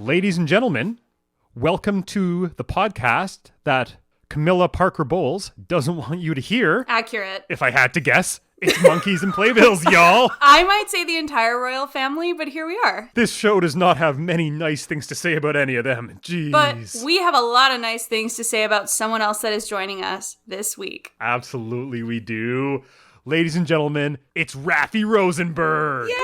Ladies and gentlemen, welcome to the podcast that Camilla Parker Bowles doesn't want you to hear. Accurate. If I had to guess, it's Monkeys and Playbills, y'all. I might say the entire royal family, but here we are. This show does not have many nice things to say about any of them. Jeez. But we have a lot of nice things to say about someone else that is joining us this week. Absolutely we do. Ladies and gentlemen, it's Raffie Rosenberg. Yay!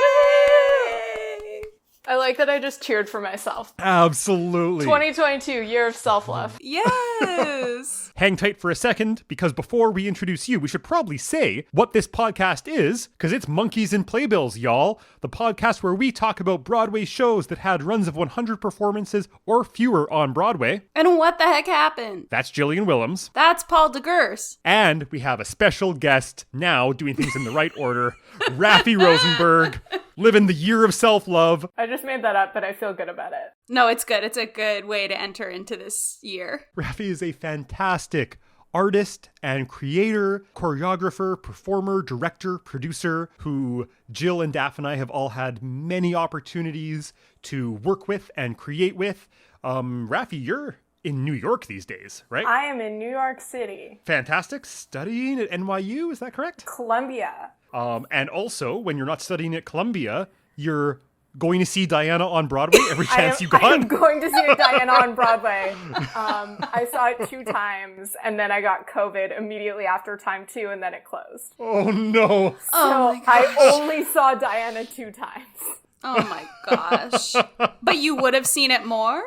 I like that I just cheered for myself. Absolutely. 2022, year of self-love. Yes! Hang tight for a second, because before we introduce you, we should probably say what this podcast is, because it's Monkeys and Playbills, y'all. The podcast where we talk about Broadway shows that had runs of 100 performances or fewer on Broadway. And what the heck happened? That's Jillian Willems. That's Paul DeGurse. And we have a special guest, now doing things in the right order, Raffie Rosenberg, living the year of self-love. I just made that up, but I feel good about it. No, it's good. It's a good way to enter into this year. Raffie is a fantastic artist and creator, choreographer, performer, director, producer, who Jill and Daff and I have all had many opportunities to work with and create with. Raffie, you're in New York these days, right? I am in New York City. Fantastic. Studying at NYU, is that correct? Columbia. And also, when you're not studying at Columbia, you're going to see Diana on Broadway every chance you got? I'm going to see Diana on Broadway. I saw it 2 times, and then I got COVID immediately after time 2, and then it closed. Oh, no. Oh my So gosh. I only saw Diana 2 times. Oh my gosh. But you would have seen it more?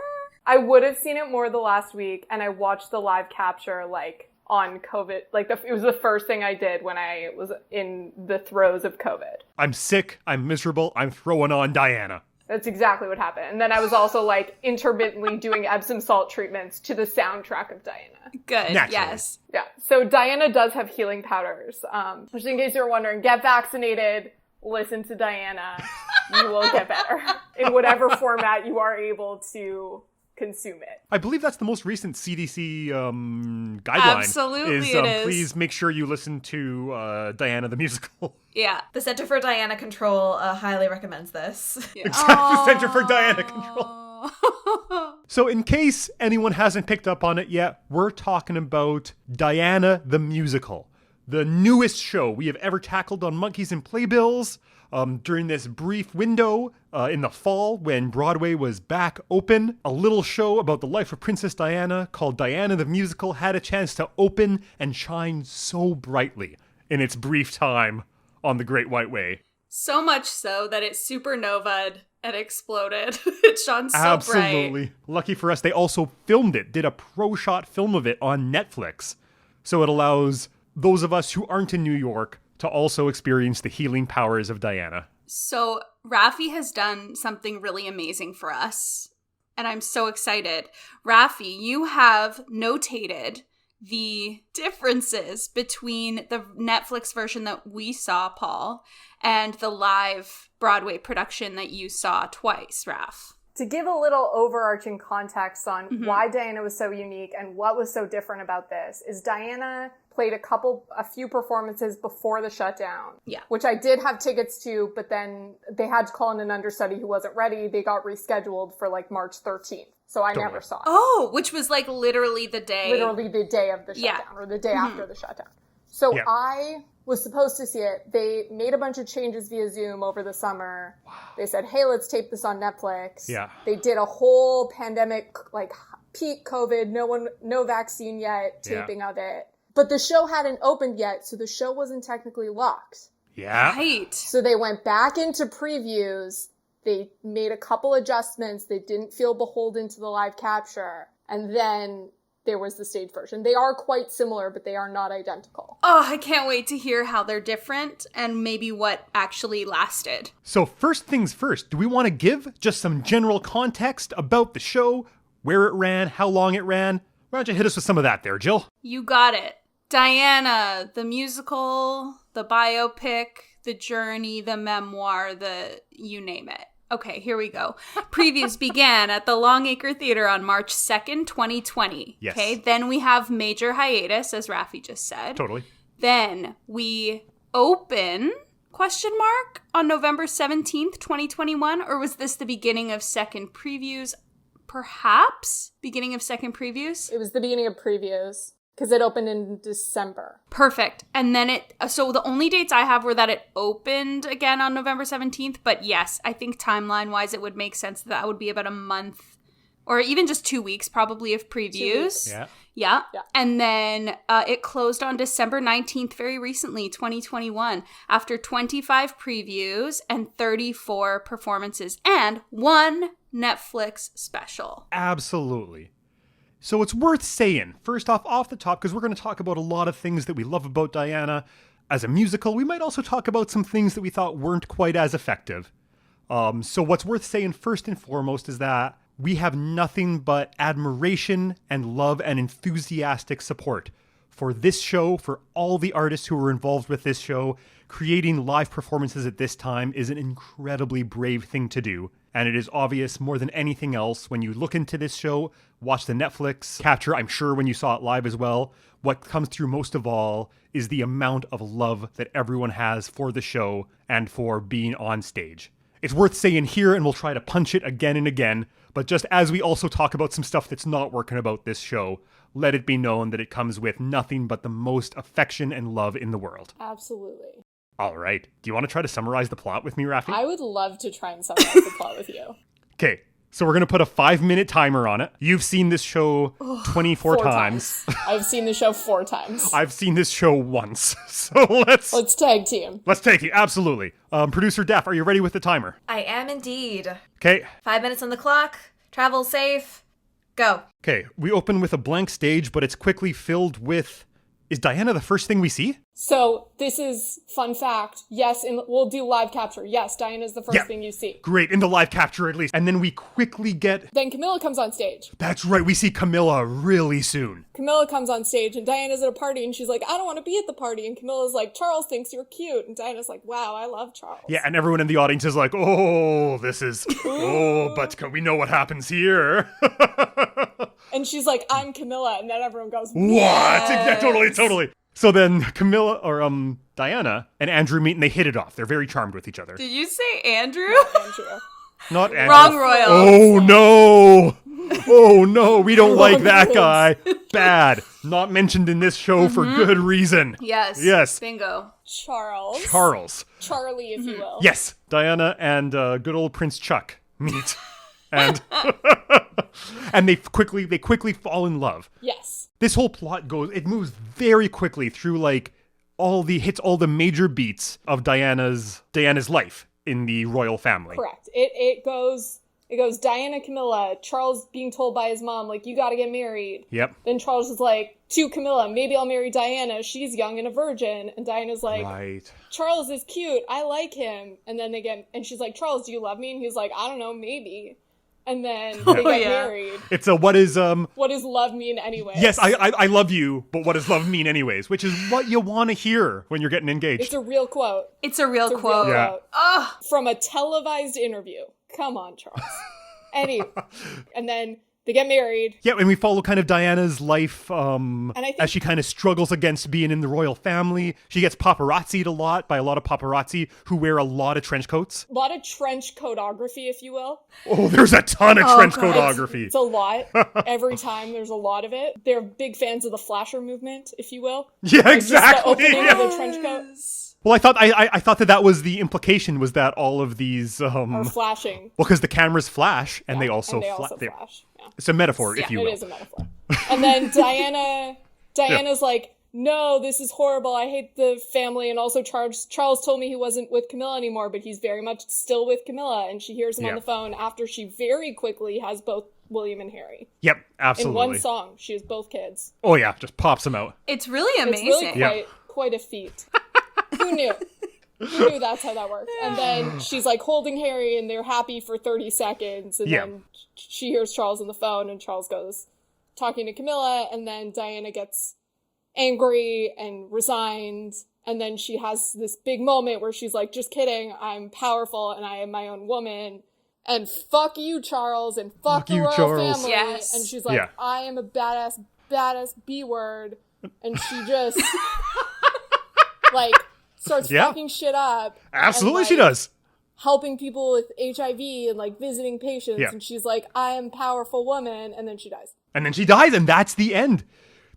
I would have seen it more the last week, and I watched the live capture, on COVID. It was the first thing I did when I was in the throes of COVID. I'm sick, I'm miserable, I'm throwing on Diana. That's exactly what happened. And then I was also intermittently doing Epsom salt treatments to the soundtrack of Diana. Good, Naturally. yes. Yeah. So Diana does have healing powders. Just in case you're wondering, get vaccinated, listen to Diana. You will get better in whatever format you are able to consume it. I believe that's the most recent CDC guideline. Absolutely it is. Please make sure you listen to Diana the musical. Yeah. The Center for Diana Control highly recommends this. Yeah. Exactly, Center for Diana Control. So in case anyone hasn't picked up on it yet, we're talking about Diana the musical, the newest show we have ever tackled on Monkeys and Playbills. During this brief window in the fall when Broadway was back open, a little show about the life of Princess Diana called Diana the Musical had a chance to open and shine so brightly in its brief time on the Great White Way. So much so that it supernovaed and exploded. It shone so Absolutely. bright. Lucky for us, they also filmed it, did a pro-shot film of it on Netflix. So it allows those of us who aren't in New York to also experience the healing powers of Diana. So Raffie has done something really amazing for us, and I'm so excited. Raffie, you have notated the differences between the Netflix version that we saw, Paul, and the live Broadway production that you saw twice, Raff. To give a little overarching context on why Diana was so unique and what was so different about this is Diana played a few performances before the shutdown. Yeah. Which I did have tickets to, but then they had to call in an understudy who wasn't ready. They got rescheduled for March 13th. So I never saw it. Oh, which was literally the day. Literally the day of the shutdown or the day after the shutdown. So I was supposed to see it. They made a bunch of changes via Zoom over the summer. Wow. They said, hey, let's tape this on Netflix. Yeah. They did a whole pandemic, peak COVID, no vaccine yet, taping of it. But the show hadn't opened yet, so the show wasn't technically locked. Yeah. Right. So they went back into previews. They made a couple adjustments. They didn't feel beholden to the live capture. And then there was the stage version. They are quite similar, but they are not identical. Oh, I can't wait to hear how they're different and maybe what actually lasted. So first things first, do we want to give just some general context about the show, where it ran, how long it ran? Why don't you hit us with some of that there, Jill? You got it. Diana, the musical, the biopic, the journey, the memoir, you name it. Okay, here we go. Previews began at the Longacre Theater on March 2nd, 2020. Yes. Okay, then we have major hiatus, as Raffie just said. Totally. Then we open, on November 17th, 2021? Or was this the beginning of second previews? perhaps beginning of second previews. It was the beginning of previews because it opened in December. Perfect. And then so the only dates I have were that it opened again on November 17th. But yes, I think timeline-wise, it would make sense that would be about a month or even just 2 weeks probably of previews. Yeah. And then it closed on December 19th, very recently, 2021, after 25 previews and 34 performances and 1 Netflix special. Absolutely. So it's worth saying, first off the top, because we're going to talk about a lot of things that we love about Diana as a musical. We might also talk about some things that we thought weren't quite as effective. So what's worth saying first and foremost is that we have nothing but admiration and love and enthusiastic support for this show, for all the artists who were involved with this show. Creating live performances at this time is an incredibly brave thing to do. And it is obvious more than anything else when you look into this show, watch the Netflix capture, I'm sure when you saw it live as well, what comes through most of all is the amount of love that everyone has for the show and for being on stage. It's worth saying here, and we'll try to punch it again and again, but just as we also talk about some stuff that's not working about this show, let it be known that it comes with nothing but the most affection and love in the world. Absolutely. All right. Do you want to try to summarize the plot with me, Raffie? I would love to try and summarize the plot with you. Okay. So we're going to put a 5-minute timer on it. You've seen this show 24 times. I've seen the show 4 times. I've seen this show once. So let's tag team. Let's take it. Absolutely. Producer Daph, are you ready with the timer? I am indeed. Okay. 5 minutes on the clock. Travel safe. Go. Okay. We open with a blank stage, but it's quickly filled with... Is Diana the first thing we see? So this is fun fact. Yes, we'll do live capture. Yes, Diana's the first thing you see. Great, in the live capture at least. And then we quickly get... Then Camilla comes on stage. That's right, we see Camilla really soon. Camilla comes on stage and Diana's at a party and she's like, I don't want to be at the party. And Camilla's like, Charles thinks you're cute. And Diana's like, wow, I love Charles. Yeah, and everyone in the audience is like, oh, this is... Oh, but we know what happens here. And she's like, I'm Camilla. And then everyone goes, what? Yeah, totally. So then Camilla, or Diana, and Andrew meet and they hit it off. They're very charmed with each other. Did you say Andrew? Andrew. Not Andrew. Wrong Royal. Oh, no. Oh, no. We don't like that guy. Bad. Not mentioned in this show for good reason. Yes. Bingo. Charles. Charlie, if you will. Yes. Diana and good old Prince Chuck meet. And and they quickly fall in love. Yes. This whole plot it moves very quickly through all the major beats of Diana's life in the royal family. Correct. It goes Diana, Camilla, Charles being told by his mom, like, you gotta get married. Yep. Then Charles is like, to Camilla, maybe I'll marry Diana. She's young and a virgin. And Diana's like, right. Charles is cute. I like him. And then and she's like, Charles, do you love me? And he's like, I don't know, maybe. And then they get married. It's what does love mean anyways? Yes, I love you, but what does love mean anyways? Which is what you want to hear when you're getting engaged. It's a real quote. It's a real quote. Yeah. From a televised interview. Come on, Charles. Anyway, and then they get married. Yeah, and we follow kind of Diana's life as she kind of struggles against being in the royal family. She gets paparazzi'd a lot by a lot of paparazzi who wear a lot of trench coats. A lot of trench coatography, if you will. Oh, there's a ton of trench coatography. It's a lot. Every time there's a lot of it. They're big fans of the flasher movement, if you will. Yeah, exactly. Just the opening of the trench coat. Well, I thought that was the implication, was that all of these are flashing. Well, because the cameras flash and they also flash. Yeah. It's a metaphor, if you will. It is a metaphor. And then Diana's like, no, this is horrible. I hate the family. And also Charles told me he wasn't with Camilla anymore, but he's very much still with Camilla. And she hears him on the phone after she very quickly has both William and Harry. Yep, absolutely. In one song, she has both kids. Oh yeah, just pops them out. It's really amazing. It's really quite a feat. Who knew? Who knew that's how that worked? And then she's like holding Harry and they're happy for 30 seconds. And then she hears Charles on the phone and Charles goes talking to Camilla. And then Diana gets angry and resigned. And then she has this big moment where she's like, just kidding. I'm powerful and I am my own woman. And fuck you, Charles. And fuck the royal family. Yes. And she's like, I am a badass B word. And she just starts fucking shit up. Absolutely, she does. helping people with HIV and like visiting patients. Yeah. And she's like, I am a powerful woman. And then she dies. And then she dies, and that's the end.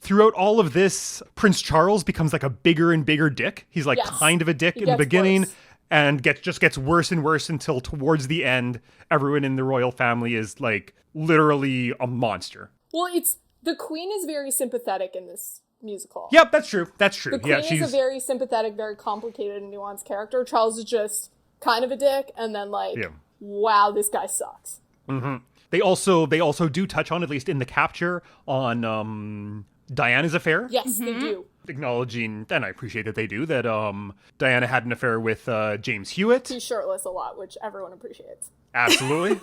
Throughout all of this, Prince Charles becomes like a bigger and bigger dick. He's like Yes. kind of a dick He in the gets beginning worse. and just gets worse and worse until towards the end, everyone in the royal family is like literally a monster. Well, the queen is very sympathetic in this musical. Yep, that's true. That's true. The queen Yeah, is a very sympathetic, very complicated and nuanced character. Charles is just kind of a dick, and then like, Yeah. wow, this guy sucks. They also do touch on, at least in the capture, on Diana's affair. Yes, they do. Acknowledging, and I appreciate that they do, that Diana had an affair with James Hewitt. He's shirtless a lot, which everyone appreciates. Absolutely.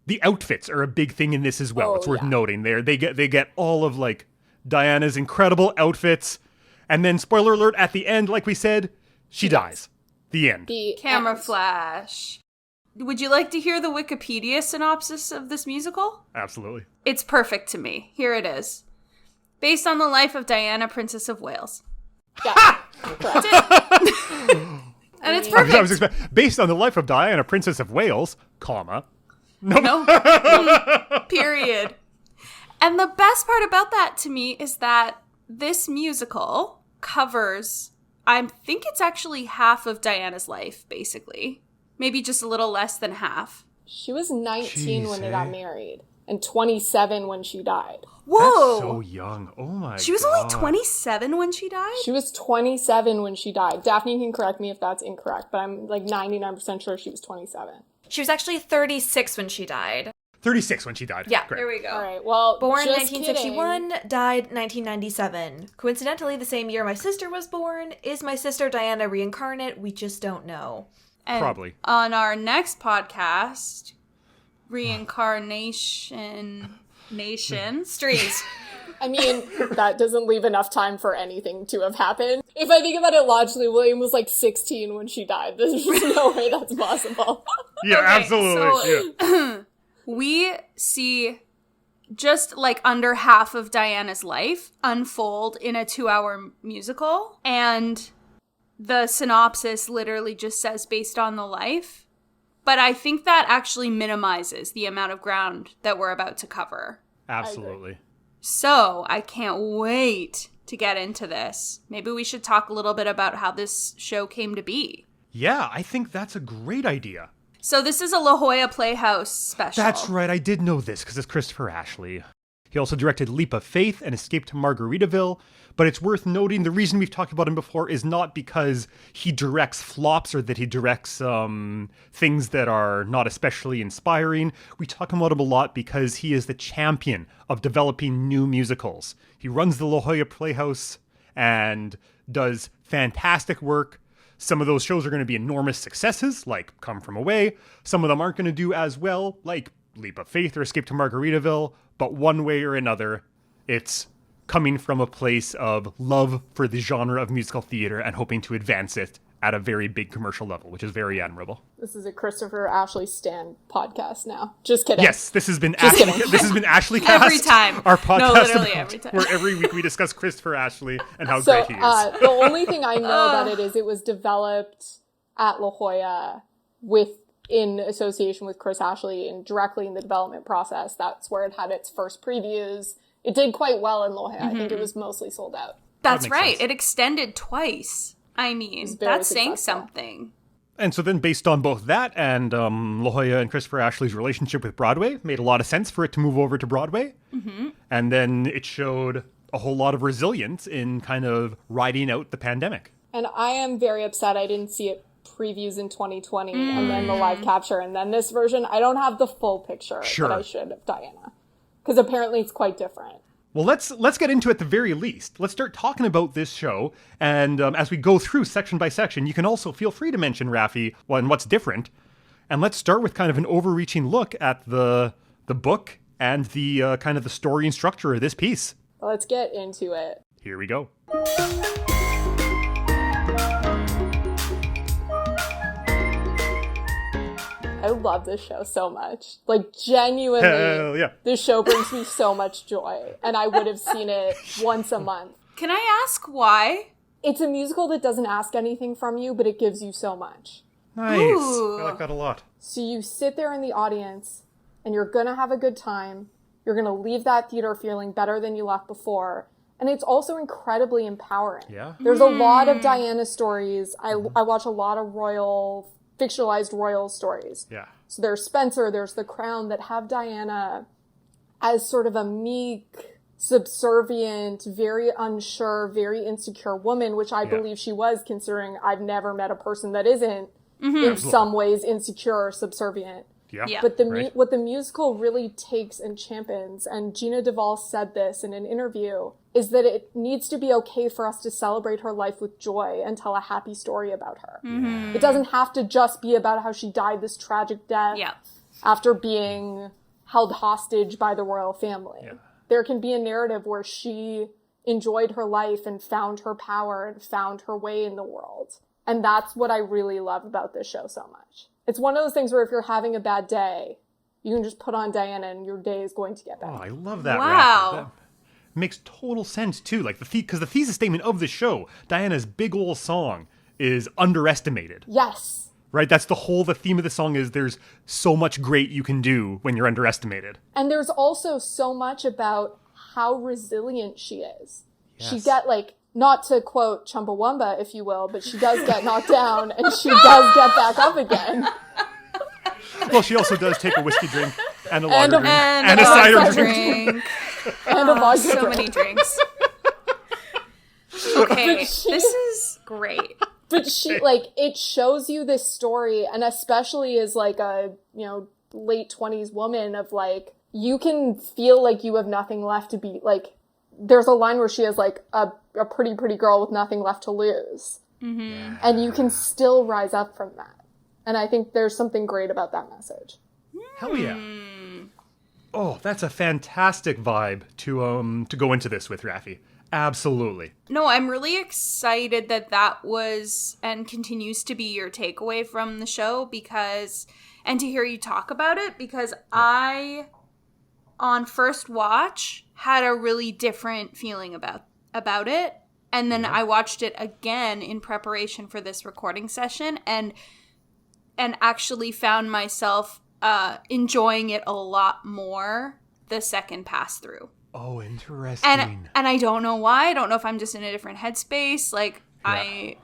The outfits are a big thing in this as well. Oh, It's worth yeah. noting. They get all of like Diana's incredible outfits, and then spoiler alert at the end, like we said, she dies. The end. The Camera end. flash. Would you like to hear the Wikipedia synopsis of this musical? Absolutely. It's perfect to me. Here it is. Based on the life of Diana, Princess of Wales. Yeah. That's it. And it's perfect. I was based on the life of Diana, Princess of Wales, comma. No. Period. And the best part about that to me is that this musical covers, I think it's actually half of Diana's life, basically. Maybe just a little less than half. She was 19 when Jeez, they got married, and 27 when she died. Whoa! That's so young. Oh my god. She was only 27 when she died? She was 27 when she died. Daphne can correct me if that's incorrect, but I'm like 99% sure she was 27. She was actually 36 when she died. 36 when she died. Yeah. Great. There we go. All right, well, Born just 1961, kidding. died 1997. Coincidentally, the same year my sister was born. Is my sister Diana reincarnate? We just don't know. And Probably. on our next podcast, Reincarnation Nation. Streets. I mean, that doesn't leave enough time for anything to have happened. If I think about it logically, William was like 16 when she died. There's just no way that's possible. Yeah, Okay, absolutely. Yeah. We see just like under half of Diana's life unfold in a 2-hour musical, and the synopsis literally just says based on the life. But I think that actually minimizes the amount of ground that we're about to cover. Absolutely. So I can't wait to get into this. Maybe we should talk a little bit about how this show came to be. Yeah, I think that's a great idea. So this is a La Jolla Playhouse special. That's right, I did know this because it's Christopher Ashley. He also directed Leap of Faith and Escape to Margaritaville, but it's worth noting the reason we've talked about him before is not because he directs flops or that he directs things that are not especially inspiring. We talk about him a lot because he is the champion of developing new musicals. He runs the La Jolla Playhouse and does fantastic work. Some of those shows are going to be enormous successes, like Come From Away. Some of them aren't going to do as well, like Leap of Faith or Escape to Margaritaville. But one way or another, it's coming from a place of love for the genre of musical theater and hoping to advance it at a very big commercial level, which is very admirable. This is a Christopher Ashley Stan podcast now. Just kidding. Yes, this has been Ashley Cast. Every time. Our podcast No, literally about- every time. where every week we discuss Christopher Ashley and how So great he is. the only thing I know about it is it was developed at La Jolla in association with Chris Ashley and directly in the development process. That's where it had its first previews. It did quite well in La Jolla. I think it was mostly sold out. That's makes right. sense. It extended twice. I mean, very that's saying successful. something. And so then based on both that and La Jolla and Christopher Ashley's relationship with Broadway, made a lot of sense for it to move over to Broadway. Mm-hmm. And then it showed a whole lot of resilience in kind of riding out the pandemic. And I am very upset I didn't see it previews in 2020 and then the live capture and then this version. I don't have the full picture Sure. that I should of Diana. Because apparently it's quite different. Well, let's get into it at the very least. Let's start talking about this show, and as we go through section by section, you can also feel free to mention, Raffie, and what's different. And let's start with kind of an overreaching look at the book and the kind of the story and structure of this piece. Let's get into it. Here we go. I love this show so much. Like, genuinely, Hell yeah. this show brings me so much joy. And I would have seen it once a month. Can I ask why? It's a musical that doesn't ask anything from you, but it gives you so much. Nice. Ooh. I like that a lot. So you sit there in the audience and you're going to have a good time. You're going to leave that theater feeling better than you left before. And it's also incredibly empowering. Yeah. There's a lot of Diana stories. I watch a lot of fictionalized royal stories. Yeah. So there's Spencer, there's The Crown, that have Diana as sort of a meek, subservient, very unsure, very insecure woman, which I believe she was, considering I've never met a person that isn't in some ways insecure or subservient. Yeah. But what the musical really takes and champions, and Gina Duvall said this in an interview, is that it needs to be okay for us to celebrate her life with joy and tell a happy story about her. It doesn't have to just be about how she died this tragic death after being held hostage by the royal family. Yeah. There can be a narrative where she enjoyed her life and found her power and found her way in the world. And that's what I really love about this show so much. It's one of those things where if you're having a bad day, you can just put on Diana and your day is going to get better. Oh, I love that. Wow. That makes total sense, too. Like, because the thesis statement of the show, Diana's big old song, is underestimated. Yes. Right? That's the theme of the song is there's so much great you can do when you're underestimated. And there's also so much about how resilient she is. Yes. She got, not to quote Chumbawamba, if you will, but she does get knocked down and she does get back up again. Well, she also does take a whiskey drink and a lager drink and a cider drink. And a vodka so drink. many drinks. Okay, this is great. But she, it shows you this story, and especially as, a, late 20s woman of, you can feel like you have nothing left to be, there's a line where she has, a pretty girl with nothing left to lose. Mm-hmm. And you can still rise up from that. And I think there's something great about that message. Hell yeah. Oh, that's a fantastic vibe to go into this with, Raffie. Absolutely. No, I'm really excited that was and continues to be your takeaway from the show and to hear you talk about it, because I, on first watch, had a really different feeling about it. And then I watched it again in preparation for this recording session and actually found myself enjoying it a lot more the second pass through. Oh, interesting. And I don't know why. I don't know if I'm just in a different headspace. I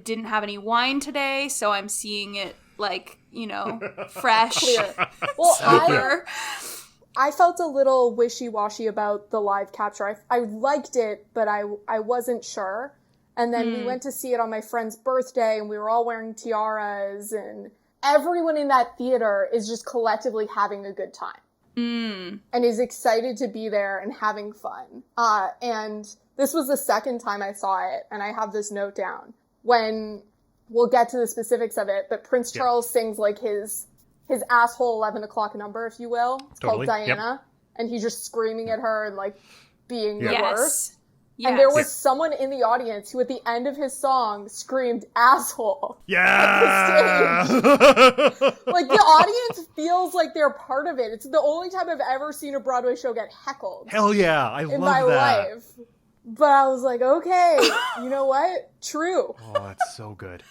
didn't have any wine today, so I'm seeing it fresh. Clear. Well, sober. I felt a little wishy-washy about the live capture. I liked it, but I wasn't sure. And then we went to see it on my friend's birthday, and we were all wearing tiaras, and everyone in that theater is just collectively having a good time. And is excited to be there and having fun. And this was the second time I saw it, and I have this note down. When we'll get to the specifics of it, but Prince Charles sings his asshole 11 o'clock number, if you will. It's called Diana. And he's just screaming at her and being the worst. Yes. And there was someone in the audience who at the end of his song screamed asshole. Yeah. The audience feels like they're part of it. It's the only time I've ever seen a Broadway show get heckled. Hell yeah. I love that. In my life. But I was like, okay, you know what? True. Oh, that's so good.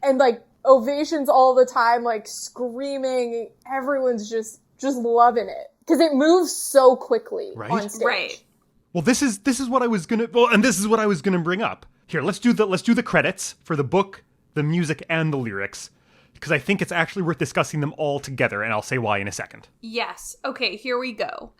And ovations all the time, screaming. Everyone's just loving it. Because it moves so quickly on stage. Right. Well, this is what I was gonna. Well, and this is what I was gonna bring up. Here, let's do the credits for the book, the music, and the lyrics, because I think it's actually worth discussing them all together, and I'll say why in a second. Yes. Okay. Here we go.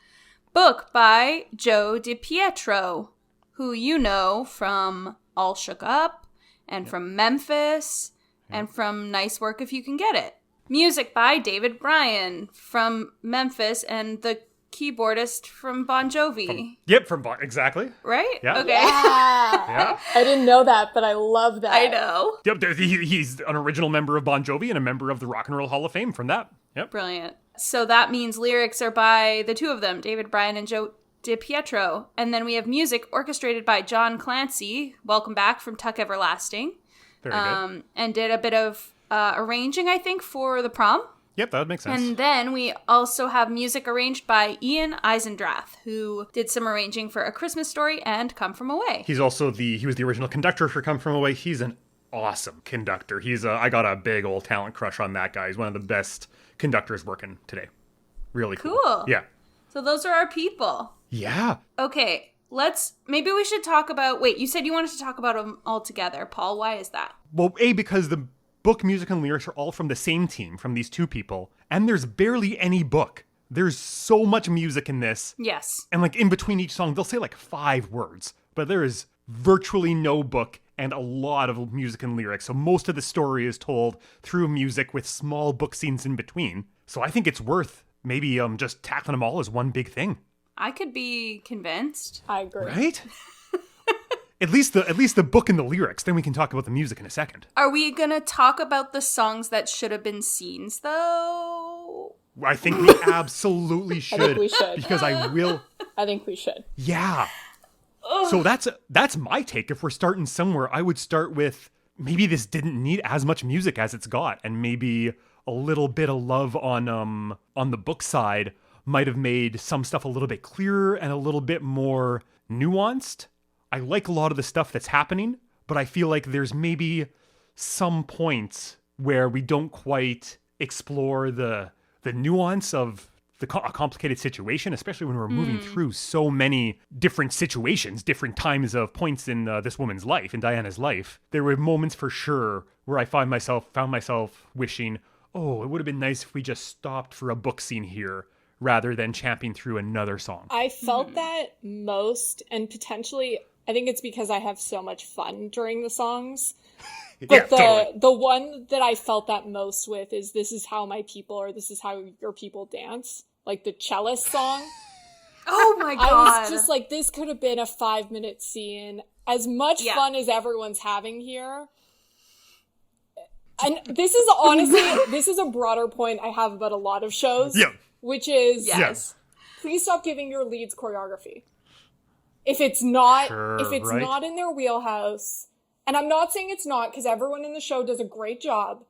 Book by Joe DiPietro, who you know from All Shook Up, and from Memphis, and from Nice Work If You Can Get It. Music by David Bryan from Memphis and the keyboardist from Bon Jovi. From Bon, exactly. Right? Yeah. Okay. Yeah. I didn't know that, but I love that. I know. Yep, he's an original member of Bon Jovi and a member of the Rock and Roll Hall of Fame from that. Yep. Brilliant. So that means lyrics are by the two of them, David Bryan and Joe DiPietro. And then we have music orchestrated by John Clancy, welcome back from Tuck Everlasting. Very good. And did a bit of arranging, I think, for the prom. Yep, that would make sense. And then we also have music arranged by Ian Eisendrath, who did some arranging for A Christmas Story and Come From Away. He was the original conductor for Come From Away. He's an awesome conductor. I got a big old talent crush on that guy. He's one of the best conductors working today. Really cool. Cool. Yeah. So those are our people. Yeah. Okay, maybe we should talk about, wait, you said you wanted to talk about them all together. Paul, why is that? Well, because the book, music, and lyrics are all from the same team, from these two people, and there's barely any book. There's so much music in this. Yes. And like in between each song, they'll say like 5 words, but there is virtually no book and a lot of music and lyrics. So most of the story is told through music with small book scenes in between. So I think it's worth maybe just tackling them all as one big thing. I could be convinced. I agree. Right? At least the book and the lyrics. Then we can talk about the music in a second. Are we going to talk about the songs that should have been scenes, though? I think we absolutely should. I think we should. Because I think we should. Yeah. So that's my take. If we're starting somewhere, I would start with maybe this didn't need as much music as it's got, and maybe a little bit of love on the book side might have made some stuff a little bit clearer and a little bit more nuanced. I like a lot of the stuff that's happening, but I feel like there's maybe some points where we don't quite explore the nuance of a complicated situation, especially when we're moving through so many different situations, different times of points in this woman's life, in Diana's life. There were moments for sure where I found myself wishing, oh, it would have been nice if we just stopped for a book scene here rather than champing through another song. I felt that most, and potentially, I think it's because I have so much fun during the songs. But the one that I felt that most with is This Is How My People, or This Is How Your People Dance. Like the cellist song. Oh my God. I was just like, this could have been a 5-minute scene. As much fun as everyone's having here. And this is honestly, this is a broader point I have about a lot of shows. Yeah. Which is, yes. Please stop giving your leads choreography. If it's not right? not in their wheelhouse, and I'm not saying it's not, because everyone in the show does a great job,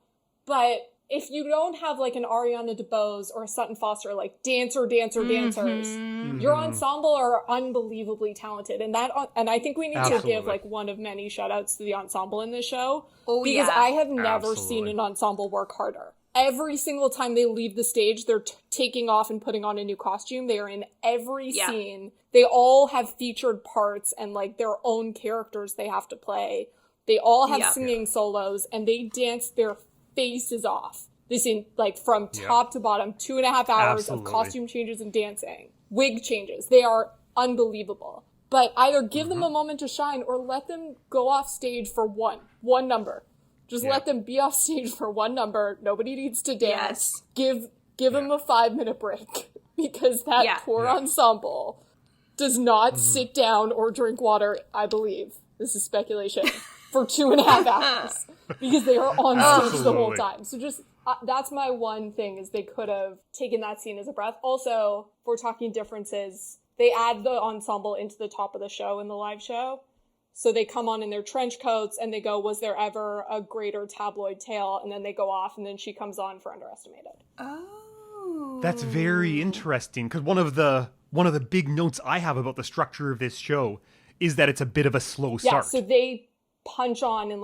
but if you don't have like an Ariana DeBose or a Sutton Foster, like dancers, your ensemble are unbelievably talented. And I think we need to give like one of many shout outs to the ensemble in this show. Oh, because I have never seen an ensemble work harder. Every single time they leave the stage, they're taking off and putting on a new costume. They are in every scene. They all have featured parts and like their own characters they have to play. They all have singing solos, and they dance their faces off. This in like from top to bottom, 2.5 hours of costume changes and dancing, wig changes. They are unbelievable. But either give them a moment to shine or let them go off stage for one number. Just let them be off stage for one number. Nobody needs to dance. Give them a 5-minute break, because that poor ensemble does not sit down or drink water, I believe. This is speculation. For 2.5 hours, because they are on stage the whole time. So just, that's my one thing, is they could have taken that scene as a breath. Also, if we're talking differences, they add the ensemble into the top of the show in the live show. So they come on in their trench coats and they go, was there ever a greater tabloid tale? And then they go off, and then she comes on for Underestimated. Oh. That's very interesting, because one of the big notes I have about the structure of this show is that it's a bit of a slow start. Yeah, so they punch on in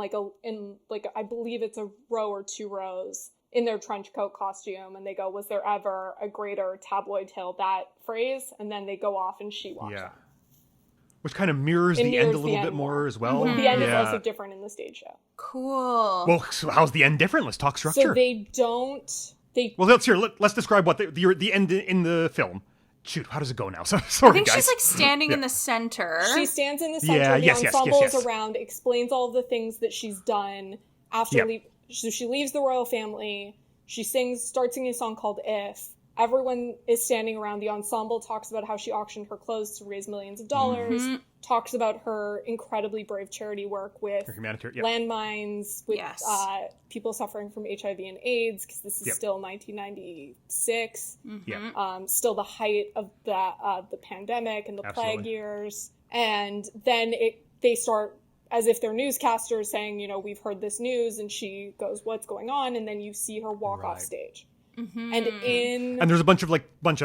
I believe it's a row or 2 rows in their trench coat costume, and they go, was there ever a greater tabloid tale? That phrase, and then they go off and she walks on. Which kind of mirrors the end a little bit more as well. The end is also different in the stage show. Cool. Well, so how's the end different? Let's talk structure. So they don't... Well, let's describe what the end in the film. Shoot, how does it go now? Sorry, I think guys. she's like standing in the center. She stands in the center. The ensemble yes. is around, explains all of the things that she's done after so she leaves the royal family. She starts singing a song called If. Everyone is standing around. The ensemble talks about how she auctioned her clothes to raise millions of dollars. Talks about her incredibly brave charity work with landmines, with people suffering from HIV and AIDS, because this is still 1996. Still the height of the pandemic and the plague years. And then they start, as if they're newscasters, saying, we've heard this news, and she goes, what's going on? And then you see her walk off stage. And there's a bunch of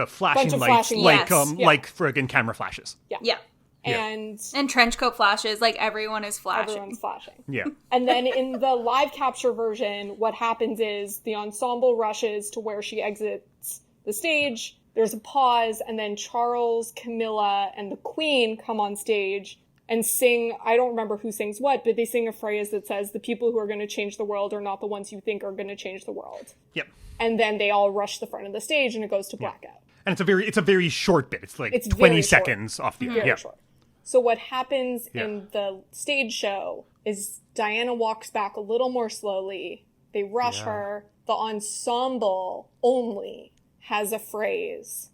flashing lights, like friggin' camera flashes. Yeah. And trench coat flashes, like everyone is flashing. Everyone's flashing. Yeah. And then in the live capture version, what happens is the ensemble rushes to where she exits the stage. There's a pause, and then Charles, Camilla, and the Queen come on stage and sing. I don't remember who sings what, but they sing a phrase that says, "The people who are going to change the world are not the ones you think are going to change the world." Yep. And then they all rush the front of the stage, and it goes to blackout. And it's a very short bit. It's like It's 20 very short. seconds off the Very yeah. short. So what happens in the stage show is Diana walks back a little more slowly. They rush her. The ensemble only has a phrase,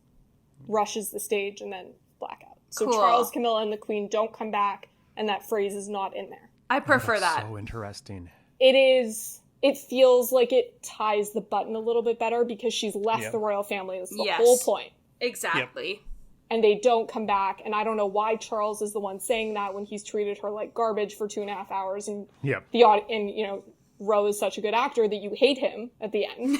rushes the stage, and then blackout. So Cool. Charles, Camilla, and the Queen don't come back, and that phrase is not in there. I prefer that. So interesting. It feels like it ties the button a little bit better because she's left the royal family. That's the whole point. Exactly. And they don't come back. And I don't know why Charles is the one saying that when he's treated her like garbage for 2.5 hours. And Roe is such a good actor that you hate him at the end.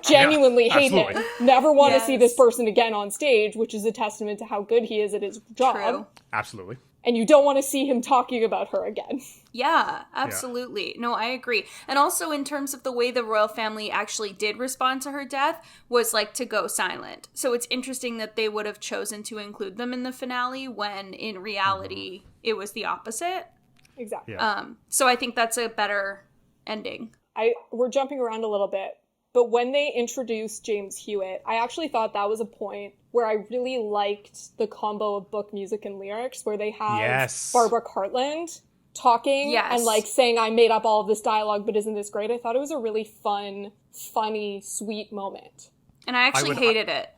Genuinely hate him. Never want to see this person again on stage, which is a testament to how good he is at his job. True. Absolutely. And you don't want to see him talking about her again. Yeah, absolutely. No, I agree. And also in terms of the way the royal family actually did respond to her death was like to go silent. So it's interesting that they would have chosen to include them in the finale when in reality it was the opposite. Exactly. Yeah. So I think that's a better ending. We're jumping around a little bit, but when they introduced James Hewitt, I actually thought that was a point where I really liked the combo of book, music, and lyrics, where they have Barbara Cartland talking and like saying, "I made up all of this dialogue, but isn't this great?" I thought it was a really fun, funny, sweet moment. And I actually hated it.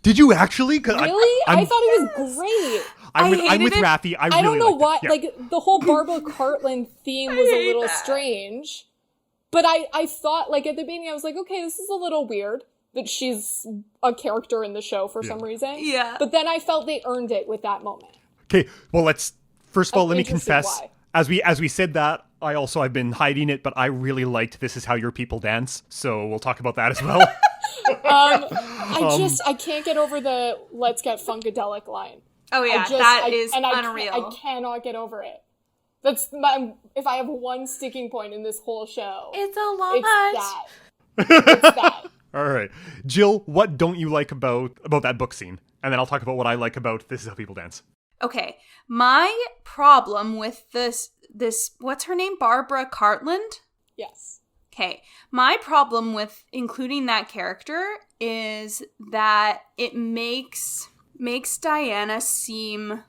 Did you actually? Really? I thought it was great. I'm with Raffie. I really don't know why. Yeah. Like, the whole Barbara Cartland theme was a little strange. But I thought, like, at the beginning, I was like, okay, this is a little weird that she's a character in the show for some reason. Yeah. But then I felt they earned it with that moment. Okay, well, first of all, let me confess, why. as we said that, I've been hiding it, but I really liked This Is How Your People Dance, so we'll talk about that as well. I can't get over the "let's get funkadelic" line. Oh yeah, that is unreal. I cannot get over it. If I have one sticking point in this whole show, it's a lot. It's that. All right. Jill, what don't you like about that book scene? And then I'll talk about what I like about This Is How People Dance. Okay. My problem with this what's her name? Barbara Cartland? Yes. Okay. My problem with including that character is that it makes Diana seem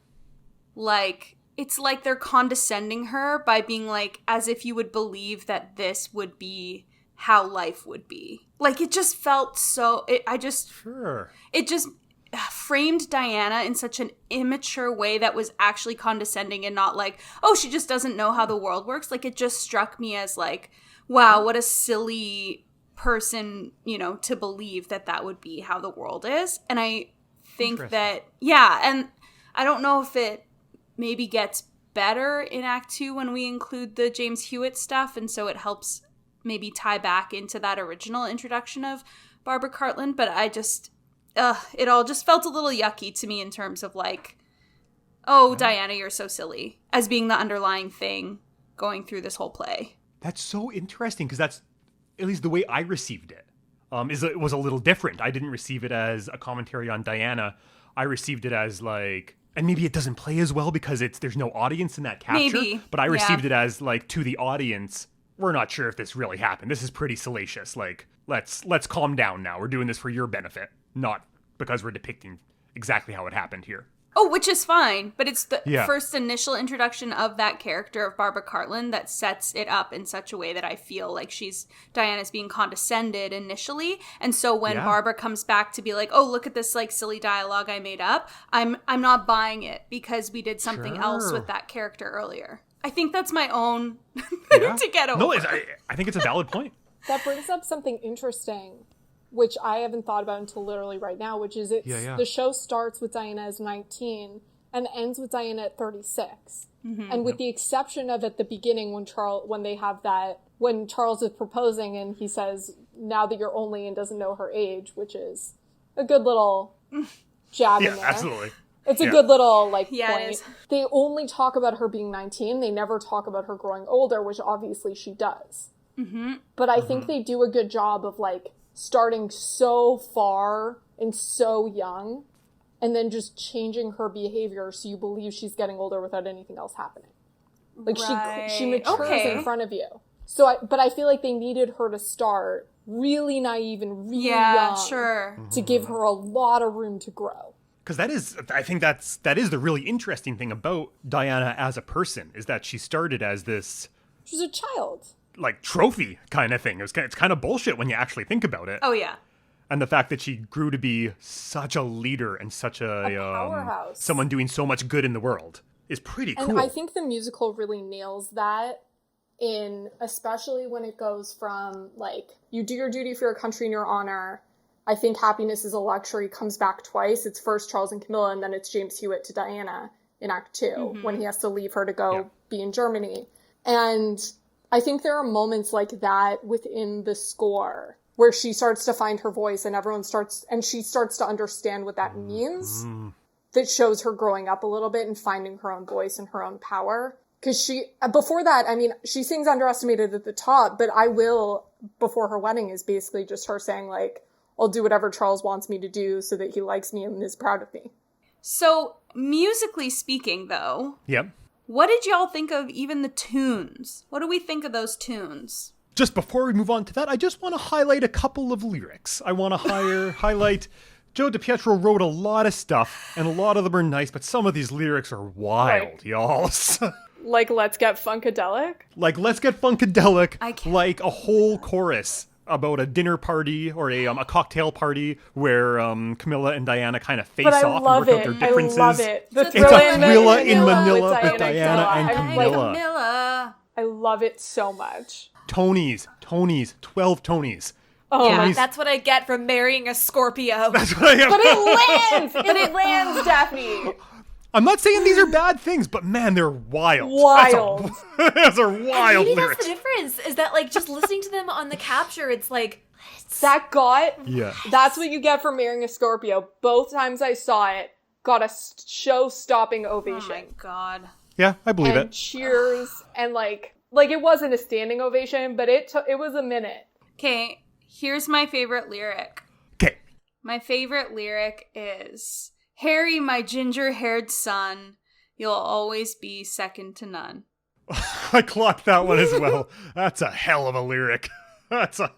like it's like they're condescending her by being like, as if you would believe that this would be how life would be. Like, it just felt so, it just framed Diana in such an immature way that was actually condescending and not like, oh, she just doesn't know how the world works. Like, it just struck me as like, wow, what a silly person, to believe that would be how the world is. And I think that, and I don't know if it maybe gets better in Act 2 when we include the James Hewitt stuff, and so it helps maybe tie back into that original introduction of Barbara Cartland, but I just, it all just felt a little yucky to me in terms of like, oh, Diana, you're so silly, as being the underlying thing going through this whole play. That's so interesting, because that's, at least the way I received it, it was a little different. I didn't receive it as a commentary on Diana. I received it as like, and maybe it doesn't play as well because there's no audience in that capture. Maybe. But I received it as like, to the audience, we're not sure if this really happened. This is pretty salacious. Like, let's calm down now. We're doing this for your benefit, not because we're depicting exactly how it happened here. Oh, which is fine, but it's the first initial introduction of that character of Barbara Cartland that sets it up in such a way that I feel like Diana's being condescended initially. And so when Barbara comes back to be like, oh, look at this like silly dialogue I made up, I'm not buying it because we did something else with that character earlier. I think that's my own thing to get over. No, I think it's a valid point. That brings up something interesting, which I haven't thought about until literally right now, which is the show starts with Diana as 19 and ends with Diana at 36. Mm-hmm. And with the exception of at the beginning when Charles is proposing and he says, now that you're only, and doesn't know her age, which is a good little jab in there. Absolutely. It's a good little, Yeah, it point. is. They only talk about her being 19. They never talk about her growing older, which obviously she does. Mm-hmm. But I think they do a good job of, starting so far and so young, and then just changing her behavior so you believe she's getting older without anything else happening. She matures in front of you. But I feel like they needed her to start really naive and really young sure. to give her a lot of room to grow. Because I think that is the really interesting thing about Diana as a person, is that she started as this, She's a child. trophy kind of thing. It's kind of bullshit when you actually think about it. Oh, yeah. And the fact that she grew to be such a leader and such a powerhouse. someone doing so much good in the world is pretty cool. And I think the musical really nails that, especially when it goes from, you do your duty for your country and your honor. I think happiness is a luxury comes back twice. It's first Charles and Camilla, and then it's James Hewitt to Diana in Act 2, when he has to leave her to go be in Germany. And I think there are moments like that within the score where she starts to find her voice and she starts to understand what that means. That shows her growing up a little bit and finding her own voice and her own power. Because before that, she sings Underestimated at the top, but I Will, before her wedding, is basically just her saying, I'll do whatever Charles wants me to do so that he likes me and is proud of me. So, musically speaking, though, Yep. what did y'all think of even the tunes? What do we think of those tunes? Just before we move on to that, I just want to highlight a couple of lyrics. I want to highlight Joe DiPietro wrote a lot of stuff, and a lot of them are nice, but some of these lyrics are wild, y'all. Let's get funkadelic? Let's get funkadelic, I can't like a whole chorus about a dinner party or a cocktail party where Camilla and Diana kind of face off and work out their differences. I love it. It's a thriller in Manila with Diana and Camilla. Camilla. I love it so much. Tonys, 12 Tonys. Oh, Yeah, Tonys. that's what I get from marrying a Scorpio. That's what I have. But it lands, Daphne. I'm not saying these are bad things, but man, they're wild. Wild. Those are wild Maybe lyrics. that's the difference, is that just listening to them on the capture, it's That got, Yeah. that's what you get for marrying a Scorpio. Both times I saw it, got a show-stopping Oh ovation. my god. Yeah, I believe And it. cheers, and it wasn't a standing ovation, but it was a minute. Okay, here's my favorite lyric. Okay. My favorite lyric is, Harry, my ginger-haired son, you'll always be second to none. I clocked that one as well. That's a hell of a lyric. That's a...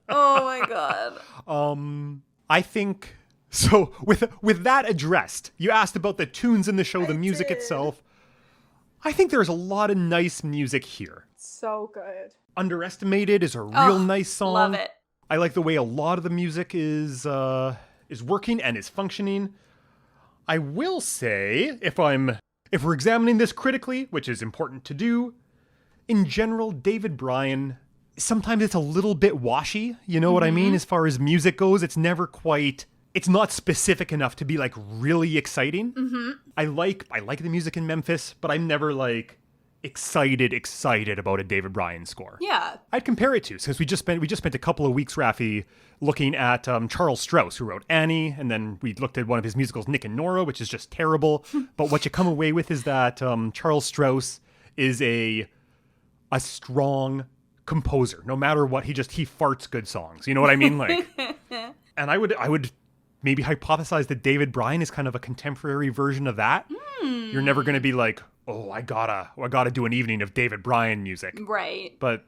Oh my god. I think... So, with that addressed, you asked about the tunes in the show, the music itself. I think there's a lot of nice music here. So good. Underestimated is a real nice song. Love it. I like the way a lot of the music is working and is functioning. I will say, if we're examining this critically, which is important to do, in general, David Bryan, sometimes it's a little bit washy, you know what I mean? As far as music goes, it's never quite, it's not specific enough to be really exciting. Mm-hmm. I like the music in Memphis, but I'm never excited about a David Bryan score. Yeah. I'd compare it to, because we just spent a couple of weeks, Raffie, looking at Charles Strauss, who wrote Annie, and then we looked at one of his musicals, Nick and Nora, which is just terrible. But what you come away with is that Charles Strauss is a strong composer. No matter what, he farts good songs. You know what I mean? And I would maybe hypothesize that David Bryan is kind of a contemporary version of that. You're never going to be oh, I gotta do an evening of David Bryan music. Right. But,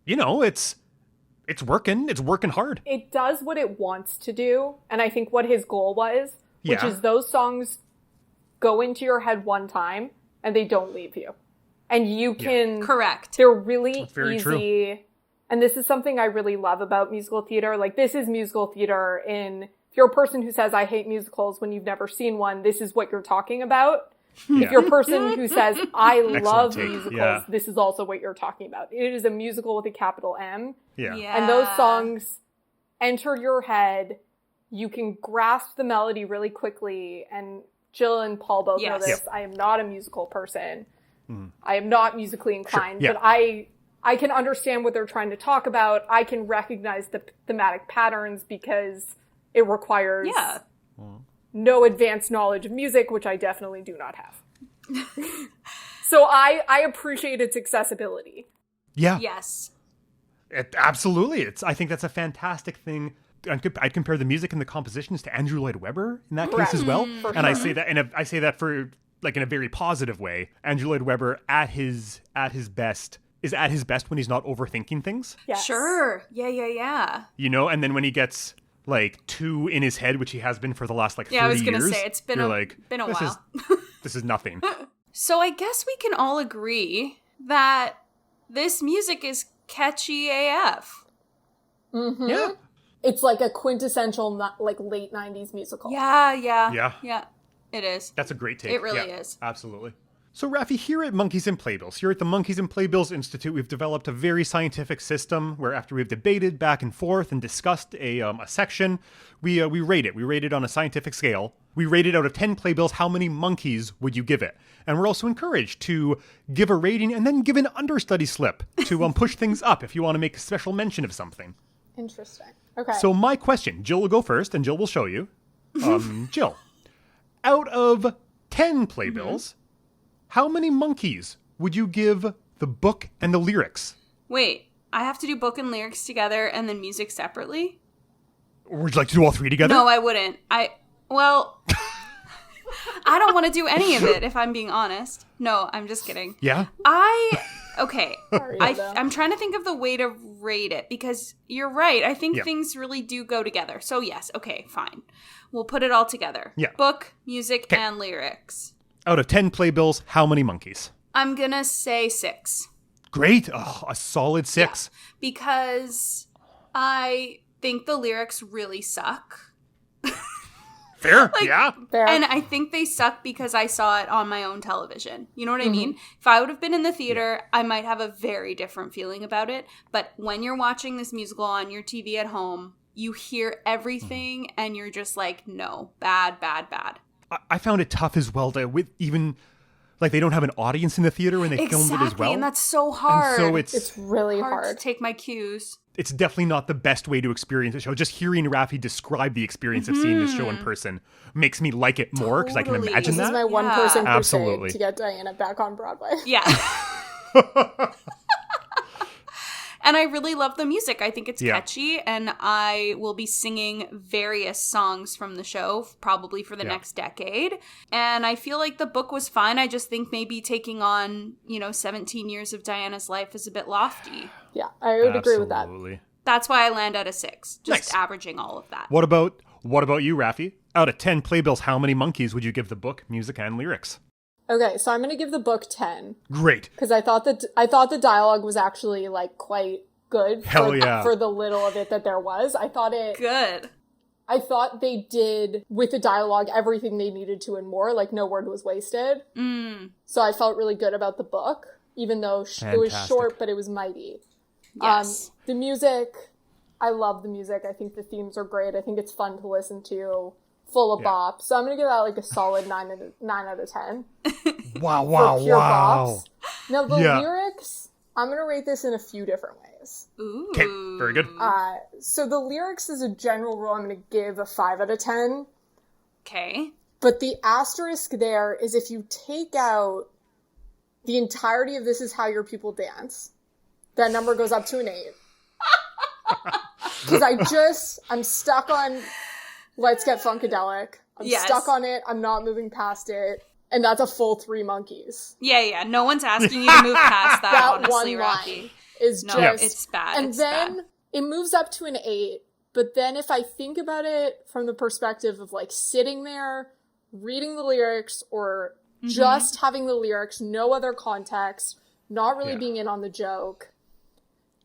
it's working hard. It does what it wants to do, and I think what his goal was, which Yeah. is those songs go into your head one time, and they don't leave you. And you can... Correct. They're really That's very easy. true. And this is something I really love about musical theater. This is musical theater if you're a person who says, I hate musicals when you've never seen one, this is what you're talking about. Yeah. If you're a person who says, I love take. musicals, Yeah. this is also what you're talking about. It is a musical with a capital M. Yeah. And those songs enter your head. You can grasp the melody really quickly. And Jill and Paul both know Yes. this. I am not a musical person. I am not musically inclined. Yeah. But I can understand what they're trying to talk about. I can recognize the thematic patterns because it requires no advanced knowledge of music, which I definitely do not have. So I appreciate its accessibility. Yeah. Yes. Absolutely. I think that's a fantastic thing. I'd compare the music and the compositions to Andrew Lloyd Webber in that case as well. For And sure. I say that for like in a very positive way. Andrew Lloyd Webber at his best is at his best when he's not overthinking things. Yes. Sure. Yeah. You know, and then when he gets like too in his head, which he has been for the last like 30 years. Yeah, I was going to say, it's been you're a while. This is nothing. So I guess we can all agree that this music is catchy AF. Mm-hmm. Yeah. It's like a quintessential like late 90s musical. Yeah. It is. That's a great take. It really Yeah, is. Absolutely. So, Raffie, here at Monkeys and Playbills, here at the Monkeys and Playbills Institute, we've developed a very scientific system where after we've debated back and forth and discussed a section, we rate it. We rate it on a scientific scale. We rated out of 10 playbills, how many monkeys would you give it? And we're also encouraged to give a rating and then give an understudy slip to push things up if you want to make a special mention of something. Interesting. Okay. So my question, Jill will go first and Jill will show you. Jill, out of 10 playbills, how many monkeys would you give the book and the lyrics? Wait, I have to do book and lyrics together and then music separately? Would you like to do all three together? No, I wouldn't. Well, I don't want to do any of it, if I'm being honest. No, I'm just kidding. Yeah? Okay. Sorry, Heather. I'm trying to think of the way to rate it because you're right. I think Yeah. things really do go together. So yes, okay, fine. We'll put it all together. Yeah. Book, music, 'Kay. and lyrics. Out of 10 playbills, how many monkeys? I'm going to say 6. Great. Oh, a solid 6. Because I think the lyrics really suck. Fair. Yeah. Fair. And I think they suck because I saw it on my own television. You know what I mean? If I would have been in the theater, I might have a very different feeling about it. But when you're watching this musical on your TV at home, you hear everything and you're just like, no, bad. I found it tough as well to, with even, like, they don't have an audience in the theater when they filmed it as well. And that's so hard. And so it's really hard hard. to take my cues. it's definitely not the best way to experience the show. Just hearing Raffie describe the experience of seeing this show in person makes me like it more because I can Totally. imagine This is that. my one Yeah. person crusade Absolutely. to get Diana back on Broadway. Yeah. And I really love the music. I think it's Yeah. catchy, and I will be singing various songs from the show, probably for the next decade. And I feel like the book was fine. I just think maybe taking on, 17 years of Diana's life is a bit lofty. Yeah, I would agree with that. Absolutely. That's why I land at a 6, just Nice. averaging all of that. What about you, Raffie? Out of 10 playbills, how many monkeys would you give the book, music, and lyrics? Okay, so I'm going to give the book 10 Great. because I thought the dialogue was actually like quite good Hell yeah. for the little of it that there was. I thought they did with the dialogue everything they needed to and more, like no word was wasted. So I felt really good about the book, even though it was Fantastic. short, but it was mighty. Yes. The music, I love the music. I think the themes are great. I think it's fun to listen to, full of bop. So I'm going to give that like a solid 9 out of 10. Wow, For pure bops. Now the Yeah. lyrics, I'm going to rate this in a few different ways. Ooh. Okay, very good. So the lyrics as a general rule, I'm going to give a 5 out of 10. Okay. But the asterisk there is if you take out the entirety of This Is How Your People Dance, that number goes up to an 8. Because I'm stuck on Let's Get Funkadelic. I'm Yes. stuck on it. I'm not moving past it. And that's a full 3 monkeys. Yeah. No one's asking you to move past that, That honestly, one line Raffie. is No, just... it's bad. And it's then bad. it moves up to an 8. But then if I think about it from the perspective of like sitting there, reading the lyrics, or just having the lyrics, no other context, not really being in on the joke,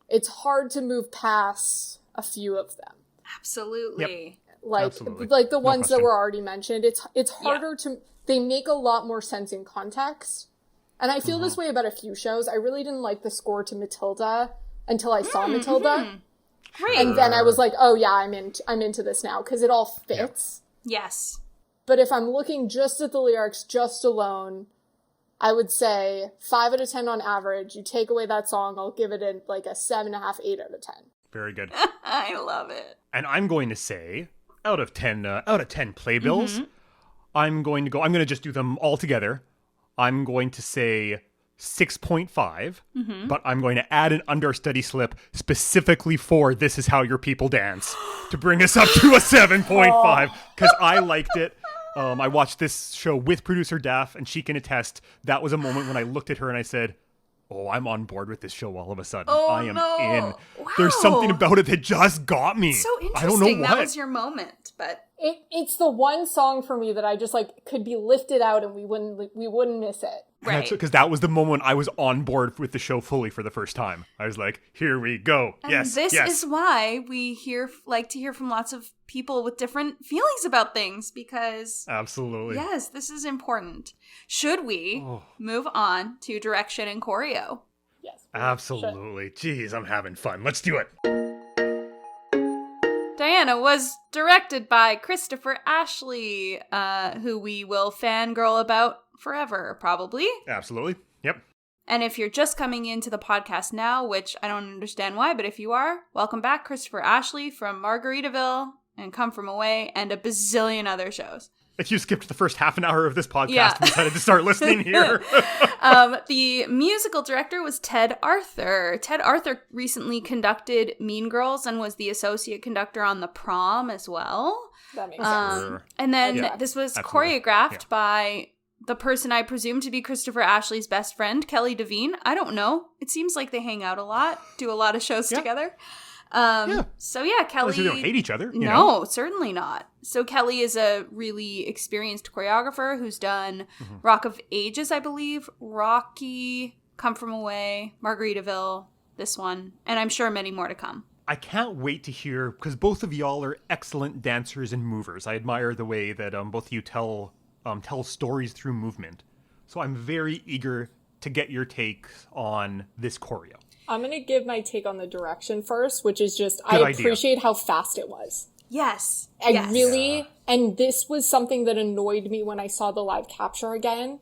it's hard to move past a few of them. Absolutely. Absolutely. Like the No ones that question. were already mentioned. It's harder to... They make a lot more sense in context. And I feel this way about a few shows. I really didn't like the score to Matilda until I saw Matilda. Great. And then I was like, oh yeah, I'm into this now, because it all fits. Yes. But if I'm looking just at the lyrics, just alone, I would say 5 out of 10 on average. You take away that song, I'll give it like a 7.5, 8 out of 10. Very good. I love it. And I'm going to say, out of 10 playbills, I'm going to just do them all together. I'm going to say 6.5, but I'm going to add an understudy slip specifically for This Is How Your People Dance to bring us up to a 7.5 because I liked it. I watched this show with producer Daff, and she can attest that was a moment when I looked at her and I said, oh, I'm on board with this show all of a sudden. Oh, I am in. Wow. There's something about it that just got me. So interesting. I don't know what. That was your moment, but... It's the one song for me that I just could be lifted out and we wouldn't miss it. Right. Because that was the moment I was on board with the show fully for the first time. I was like, here we go. And yes, this yes. is why we like to hear from lots of people with different feelings about things, because Absolutely. yes, this is important. Should we move on to direction and choreo? Yes. Absolutely. Jeez, I'm having fun. Let's do it. Diana was directed by Christopher Ashley, who we will fangirl about forever, probably. Absolutely. Yep. And if you're just coming into the podcast now, which I don't understand why, but if you are, welcome back, Christopher Ashley from Margaritaville and Come From Away and a bazillion other shows. If you skipped the first half an hour of this podcast and decided to start listening here. The musical director was Ted Arthur. Ted Arthur recently conducted Mean Girls and was the associate conductor on The Prom as well. That makes sense. And then this was choreographed by the person I presume to be Christopher Ashley's best friend, Kelly Devine. I don't know. It seems like they hang out a lot, do a lot of shows together. So yeah, Kelly... Unless they don't hate each other. You No, know? certainly not. So Kelly is a really experienced choreographer who's done Rock of Ages, I believe, Rocky, Come From Away, Margaritaville, this one, and I'm sure many more to come. I can't wait to hear, because both of y'all are excellent dancers and movers. I admire the way that both of you tell stories through movement. So I'm very eager to get your takes on this choreo. I'm going to give my take on the direction first, which is just, Good I idea. appreciate how fast it was. Yes. I really, and this was something that annoyed me when I saw the live capture again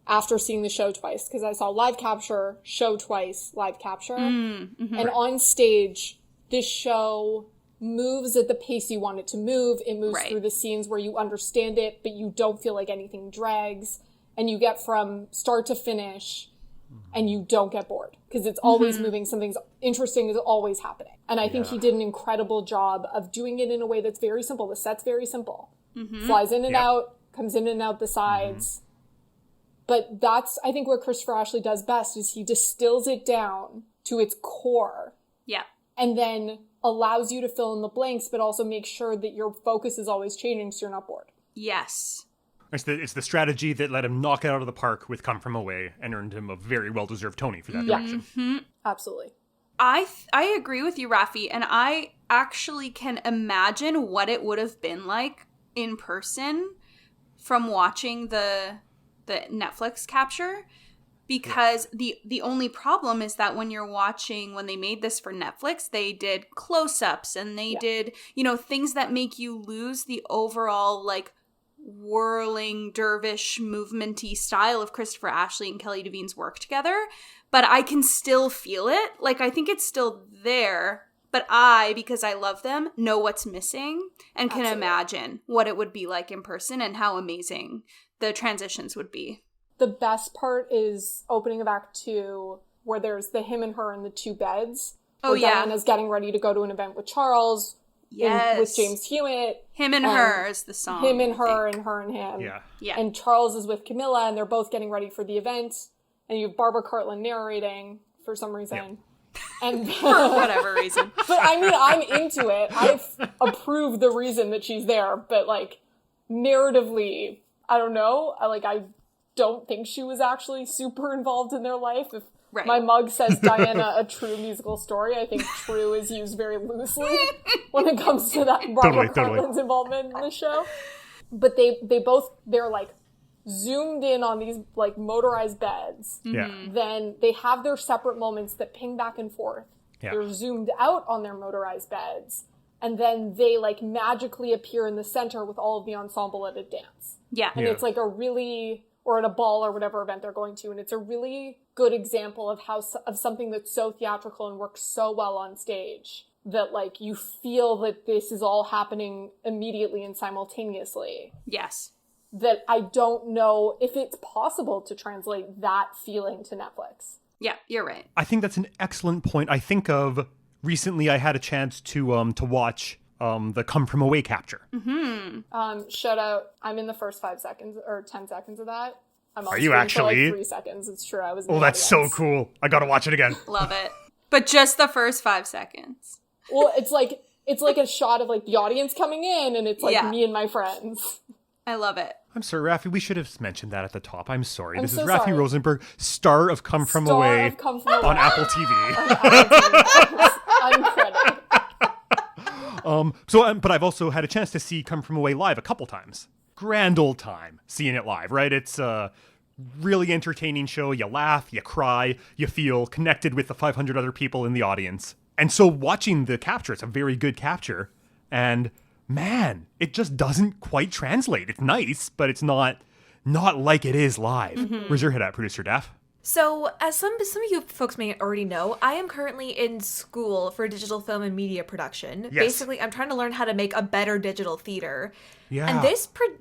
after seeing the show twice, because I saw live capture, show twice, live capture. And on stage, this show moves at the pace you want it to move. It moves through the scenes where you understand it, but you don't feel like anything drags. And you get from start to finish, and you don't get bored. Because it's always moving. Something interesting is always happening. And I think he did an incredible job of doing it in a way that's very simple. The set's very simple. Flies in and out, comes in and out the sides. But that's, I think, what Christopher Ashley does best is he distills it down to its core. Yeah. And then allows you to fill in the blanks, but also make sure that your focus is always changing so you're not bored. Yes. It's the strategy that let him knock it out of the park with Come From Away and earned him a very well-deserved Tony for that direction. Absolutely. I agree with you, Raffie, and I actually can imagine what it would have been like in person from watching the Netflix capture, because the only problem is that when they made this for Netflix, they did close-ups and they did, things that make you lose the overall, whirling dervish movementy style of Christopher Ashley and Kelly Devine's work together, but I can still feel it. I think it's still there, but because I love them, know what's missing and can imagine what it would be like in person and how amazing the transitions would be. The best part is opening back to where there's the him and her in the two beds. Oh, yeah. Diana's getting ready to go to an event with Charles. Yes. With James Hewitt. Him and Her is the song. Him and Her and Her and Him. Yeah. And Charles is with Camilla, and they're both getting ready for the event. And you have Barbara Cartland narrating for some reason. And for whatever reason. But I mean, I'm into it. I've approved the reason that she's there. But narratively, I don't know. I don't think she was actually super involved in their life. If my mug says Diana, a true musical story, I think true is used very loosely when it comes to that Barbara Cartland's involvement in the show. But they're zoomed in on these motorized beds. Then they have their separate moments that ping back and forth. They're zoomed out on their motorized beds. And then they magically appear in the center with all of the ensemble at a dance. And it's a really, or at a ball or whatever event they're going to. And it's a really good example of of something that's so theatrical and works so well on stage that you feel that this is all happening immediately and simultaneously. Yes. that I don't know if it's possible to translate that feeling to Netflix. Yeah, you're right. I think that's an excellent point. I think of recently I had a chance to watch the Come From Away capture. Shout out, I'm in the first 5 seconds or 10 seconds of that. I'm on Are you screen actually? for like 3 seconds. It's true. I was. In Oh, the that's so audience. cool. I gotta watch it again. Love it. But just the first 5 seconds. Well, it's like a shot of like the audience coming in, and it's like Yeah. me and my friends. I love it. I'm sorry, Raffie. We should have mentioned that at the top. I'm sorry. I'm This so is Raffie sorry. Rosenberg, star of Come From Star Away of Come From Away. on Apple TV. Uncredited. But I've also had a chance to see Come From Away live a couple times. Grand old time seeing it live, right? It's a really entertaining show. You laugh, you cry, you feel connected with the 500 other people in the audience. And so watching the capture, it's a very good capture. And man, it just doesn't quite translate. It's nice, but it's not like it is live. Where's your head at, Producer Daff? So, as some of you folks may already know, I am currently in school for digital film and media production. Yes. Basically, I'm trying to learn how to make a better digital theater. Yeah. And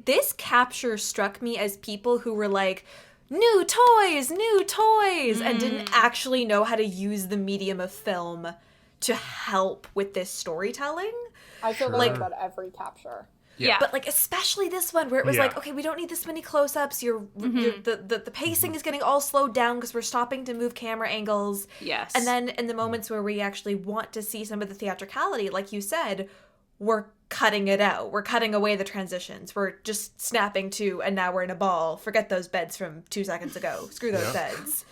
this capture struck me as people who were like, new toys, and didn't actually know how to use the medium of film to help with this storytelling. I feel Sure. like about every capture. Yeah. But like especially this one where it was Yeah. like, okay, we don't need this many close-ups. The pacing is getting all slowed down because we're stopping to move camera angles. Yes. And then in the moments where we actually want to see some of the theatricality, like you said, we're cutting it out. We're cutting away the transitions. We're just snapping to, and now we're in a ball. Forget those beds from 2 seconds ago. Screw those beds.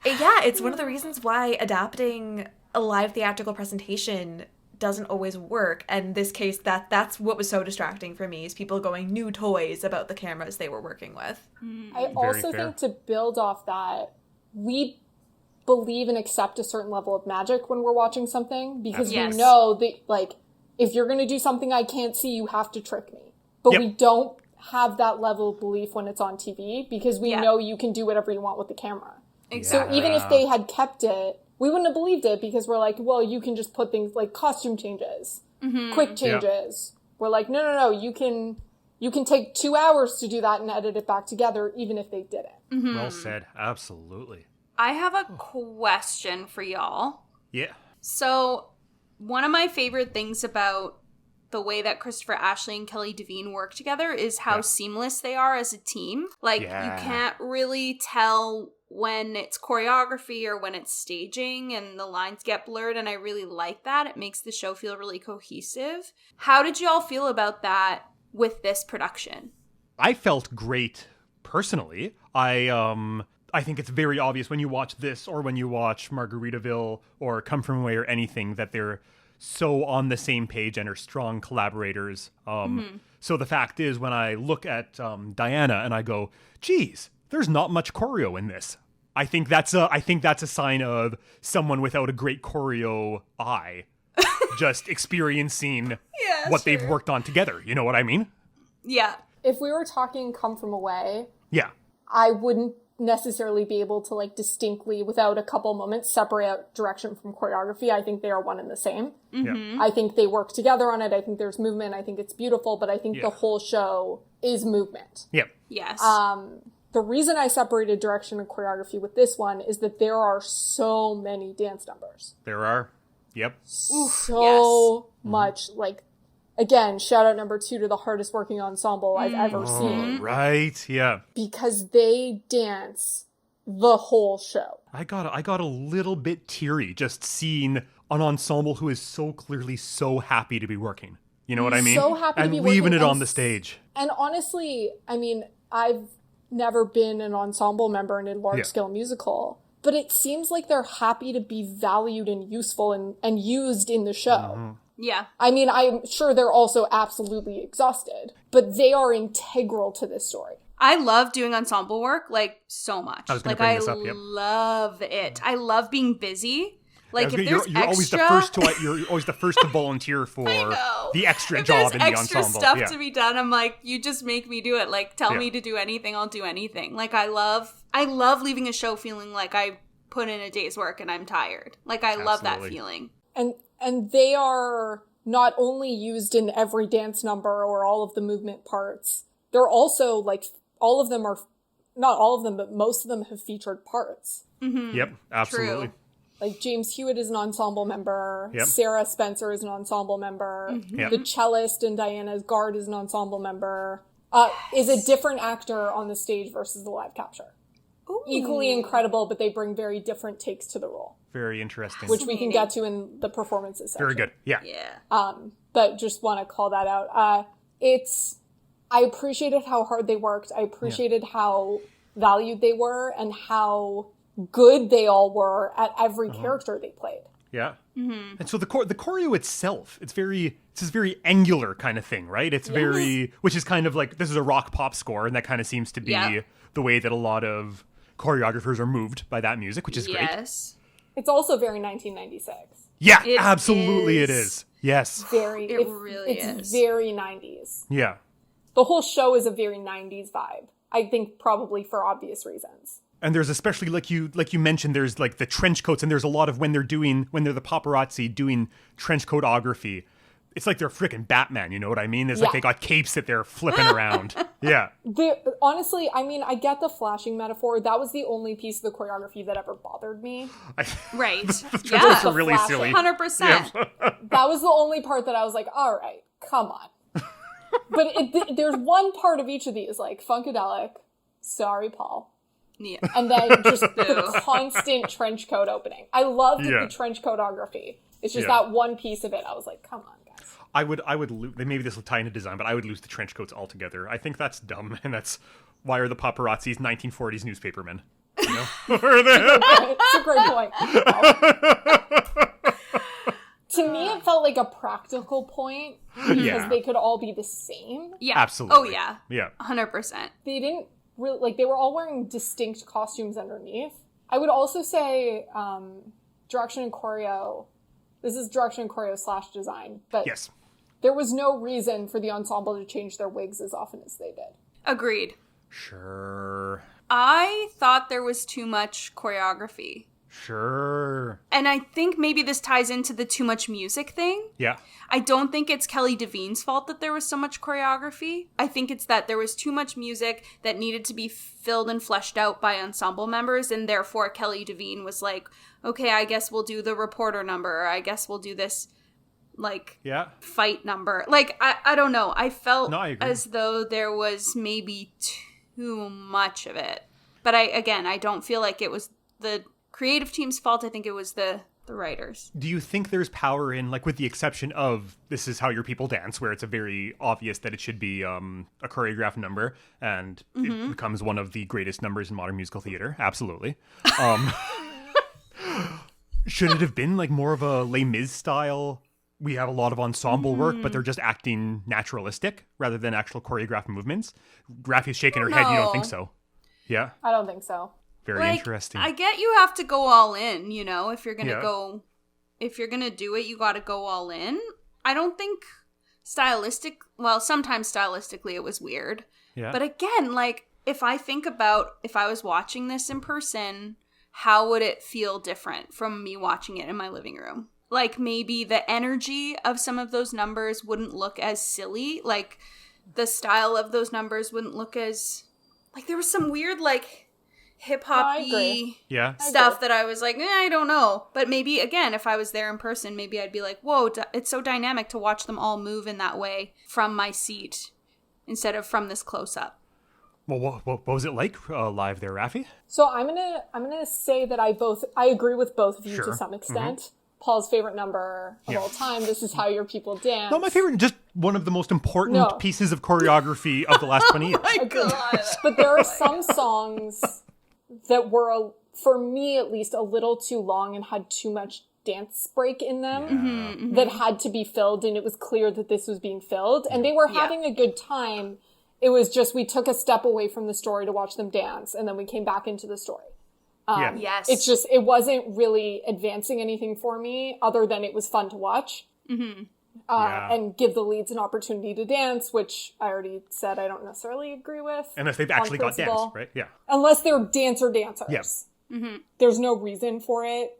Yeah, it's one of the reasons why adapting a live theatrical presentation doesn't always work. And in this case, that's what was so distracting for me, is people going new toys about the cameras they were working with. I also fair. think to build off that, we believe and accept a certain level of magic when we're watching something, because Yes. we know that, like, if you're going to do something I can't see, you have to trick me. But Yep. we don't have that level of belief when it's on TV, because we Yeah. know you can do whatever you want with the camera. So Exactly. even if they had kept it, we wouldn't have believed it, because we're like, well, you can just put things like costume changes, quick changes. We're like, no, you can take 2 hours to do that and edit it back together, even if they didn't. Well said. Absolutely. I have a question for y'all. Yeah. So, one of my favorite things about the way that Christopher Ashley and Kelly Devine work together is how seamless they are as a team. Like, Yeah. you can't really tell when it's choreography or when it's staging, and the lines get blurred, and I really like that. It makes the show feel really cohesive. How did y'all feel about that with this production? I felt great personally. I think it's very obvious when you watch this or when you watch Margaritaville or Come From Away or anything that they're so on the same page and are strong collaborators. So the fact is, when I look at Diana and I go, geez, there's not much choreo in this. I think that's a sign of someone without a great choreo eye, just experiencing what they've worked on together. You know what I mean? Yeah. If we were talking Come From Away, Yeah. I wouldn't necessarily be able to, like, distinctly, without a couple moments, separate out direction from choreography. I think they are one and the same. Yeah. I think they work together on it. I think there's movement. I think it's beautiful, but I think the whole show is movement. Yeah. Yes. The reason I separated direction and choreography with this one is that there are so many dance numbers. There are. Yep. So much, like, again, shout out number 2 to the hardest working ensemble I've ever seen, Right. Yeah. because they dance the whole show. I got a little bit teary just seeing an ensemble who is so clearly so happy to be working. You know what I mean? So happy to and be leaving working it and on the stage. And honestly, I mean, I've never been an ensemble member in a large-scale musical, but it seems like they're happy to be valued and useful and used in the show. yeah. I mean, I'm sure they're also absolutely exhausted, but they are integral to this story. I love doing ensemble work, like, so much. I was gonna Like, bring I this up, yep. love it. I love being busy. Like, if you're, there's you're always the extra... first to you're always the first to volunteer for know. the extra If job there's in the extra ensemble. stuff Yeah. to be done, I'm like, you just make me do it. Like, tell Yeah. me to do anything, I'll do anything. Like, I love leaving a show feeling like I put in a day's work and I'm tired. Like, I love that Absolutely. feeling. And they are not only used in every dance number or all of the movement parts, they're also like, all of them are, not all of them, but most of them have featured parts. Mm-hmm. Yep, absolutely. True. Like James Hewitt is an ensemble member. Yep. Sarah Spencer is an ensemble member. Mm-hmm. Yep. The cellist in Diana's Guard is an ensemble member. Is a different actor on the stage versus the live capture. Ooh. Equally incredible, but they bring very different takes to the role, Very interesting. which we can get to in the performances section. Very good. Yeah. Yeah. But just want to call that out. I appreciated how hard they worked. I appreciated how valued they were and how good they all were at every character they played. Yeah. Mm-hmm. And so the choreo itself, it's this very angular kind of thing, right? It's very, which is kind of like, this is a rock pop score, and that kind of seems to be the way that a lot of choreographers are moved by that music, which is great. Yes. It's also very 1996. Yeah, It absolutely is. it is. Yes. It really it's is. very 90s. Yeah. The whole show is a very 90s vibe. I think probably for obvious reasons. And there's especially, like you mentioned, there's like the trench coats, and there's a lot of when they're the paparazzi doing trench coatography, it's like they're freaking Batman, you know what I mean? It's like they got capes that they're flipping around. Yeah. Honestly, I mean, I get the flashing metaphor. That was the only piece of the choreography that ever bothered me. Right. The trench Yeah. coats are really silly. 100%. That was the only part that I was like, all right, come on. But there's one part of each of these, like funkadelic, sorry, Paul. Yeah. And then just the constant trench coat opening. I loved the trench coatography. It's just that one piece of it. I was like, come on, guys. I would lose, maybe this will tie into design, but I would lose the trench coats altogether. I think that's dumb, and that's why are the paparazzis 1940s newspapermen? You know? It's a great point. To me, it felt like a practical point because they could all be the same. Yeah. Absolutely. Oh, yeah. Yeah. 100%. They didn't really, like, they were all wearing distinct costumes underneath. I would also say direction and choreo. This is direction and choreo / design, but Yes. there was no reason for the ensemble to change their wigs as often as they did. Agreed. Sure. I thought there was too much choreography. Sure. And I think maybe this ties into the too much music thing. Yeah. I don't think it's Kelly Devine's fault that there was so much choreography. I think it's that there was too much music that needed to be filled and fleshed out by ensemble members, and therefore Kelly Devine was like, okay, I guess we'll do the reporter number, or I guess we'll do this, like, fight number. Like, I don't know. I felt I agree. as though there was maybe too much of it. But I don't feel like it was the creative team's fault. I think it was the writers. Do you think there's power in, like, with the exception of This Is How Your People Dance, where it's a very obvious that it should be a choreographed number, and it becomes one of the greatest numbers in modern musical theater? Absolutely. Should it have been, like, more of a Les Mis style? We have a lot of ensemble work, but they're just acting naturalistic rather than actual choreographed movements. Raffie's shaking her head. You don't think so? Yeah? I don't think so. Very interesting. I get you have to go all in, you know, if you're gonna go, if you're gonna do it, you gotta go all in. I don't think sometimes stylistically it was weird. Yeah. But again, like, if I think about if I was watching this in person, how would it feel different from me watching it in my living room? Like, maybe the energy of some of those numbers wouldn't look as silly. Like, the style of those numbers wouldn't look as, like, there was some weird, like, hip-hop-y stuff that I was like, I don't know. But maybe, again, if I was there in person, maybe I'd be like, whoa, it's so dynamic to watch them all move in that way from my seat instead of from this close-up. Well, what was it like live there, Raffie? So I'm gonna say that I agree with both of you to some extent. Mm-hmm. Paul's favorite number of all time, This Is How Your People Dance. Not my favorite, just one of the most important pieces of choreography of the last 20 years. Oh my God. But there are some songs that were, for me at least, a little too long and had too much dance break in them that had to be filled, and it was clear that this was being filled. And they were having a good time. It was just we took a step away from the story to watch them dance, and then we came back into the story. Yes. It's just, it wasn't really advancing anything for me other than it was fun to watch. And give the leads an opportunity to dance, which I already said I don't necessarily agree with. Unless they've actually got dance, right? Yeah. Unless they're dancers. Yes. There's no reason for it.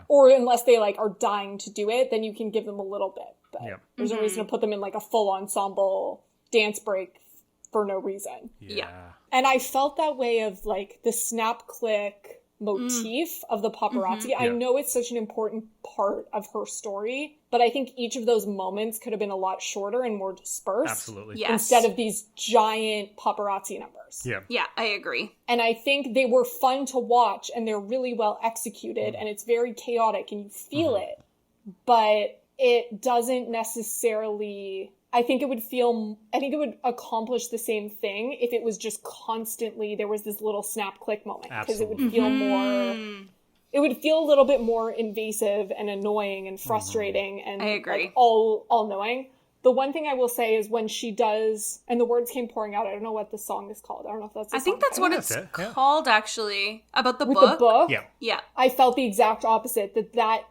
Or unless they, like, are dying to do it, then you can give them a little bit. But there's no reason to put them in, like, a full ensemble dance break for no reason. Yeah. And I felt that way of like the snap click motif of the paparazzi. I know it's such an important part of her story, but I think each of those moments could have been a lot shorter and more dispersed. Absolutely. Yes. Instead of these giant paparazzi numbers. Yeah. Yeah, I agree. And I think they were fun to watch and they're really well executed and it's very chaotic and you feel it, but it doesn't necessarily... I think it would accomplish the same thing if it was just constantly, there was this little snap click moment. Because it would feel more, it would feel a little bit more invasive and annoying and frustrating and I agree. like all knowing. The one thing I will say is when she does, and the words came pouring out, I don't know what the song is called. I don't know if that's the I think song that's what title. it's That's it, yeah. called, actually. About the With book. the book. Yeah. Yeah. I felt the exact opposite, that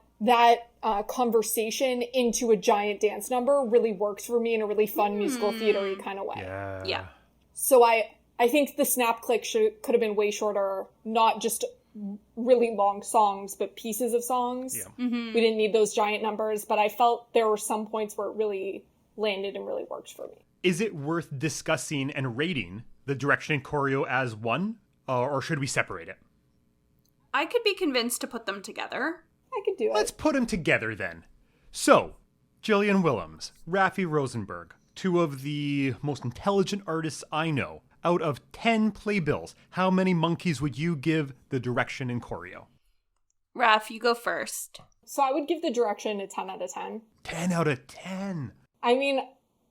conversation into a giant dance number really works for me in a really fun musical theater-y kind of way. Yeah. So I think the snap click could have been way shorter, not just really long songs, but pieces of songs. Yeah. We didn't need those giant numbers, but I felt there were some points where it really landed and really worked for me. Is it worth discussing and rating the direction and choreo as one, or should we separate it? I could be convinced to put them together. I could do it. Let's put them together then. So, Gillian Willems, Raffie Rosenberg, two of the most intelligent artists I know. Out of 10 playbills, how many monkeys would you give the direction and choreo? Raph, you go first. So I would give the direction a 10 out of 10. 10 out of 10. I mean,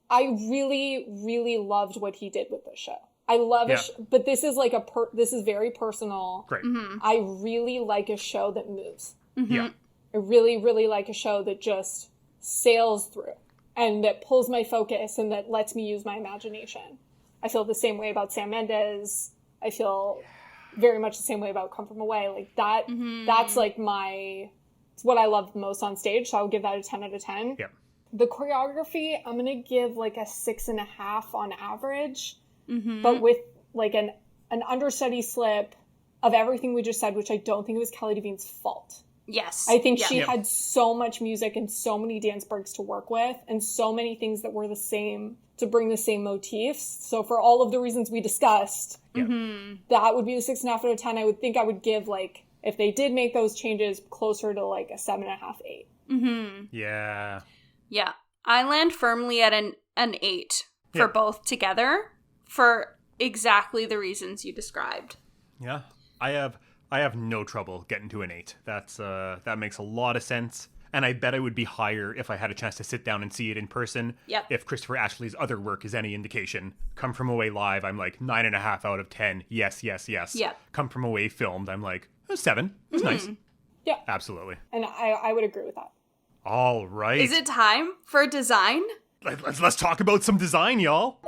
I really, really loved what he did with this show. I love it, but this is like this is very personal. Great. I really like a show that moves. Yeah. I really, really like a show that just sails through and that pulls my focus and that lets me use my imagination. I feel the same way about Sam Mendes. I feel very much the same way about Come From Away. Like that, that's like it's what I love most on stage. So I would give that a 10 out of 10. Yeah. The choreography, I'm going to give like a 6.5 on average, but with like an understudy slip of everything we just said, which I don't think it was Kelly Devine's fault. Yes. I think she had so much music and so many dance breaks to work with and so many things that were the same to bring the same motifs. So for all of the reasons we discussed, that would be the 6.5 out of 10. I would think I would give like, if they did make those changes, closer to like a 7.5, 8. Yeah. Yeah. I land firmly at an 8 for both together for exactly the reasons you described. Yeah. I have no trouble getting to an 8. That makes a lot of sense. And I bet I would be higher if I had a chance to sit down and see it in person. Yep. If Christopher Ashley's other work is any indication. Come From Away live, I'm like 9.5 out of 10. Yes, yes, yes. Yep. Come From Away filmed, I'm like 7. It's nice. Yeah. Absolutely. And I would agree with that. All right. Is it time for design? Let's talk about some design, y'all.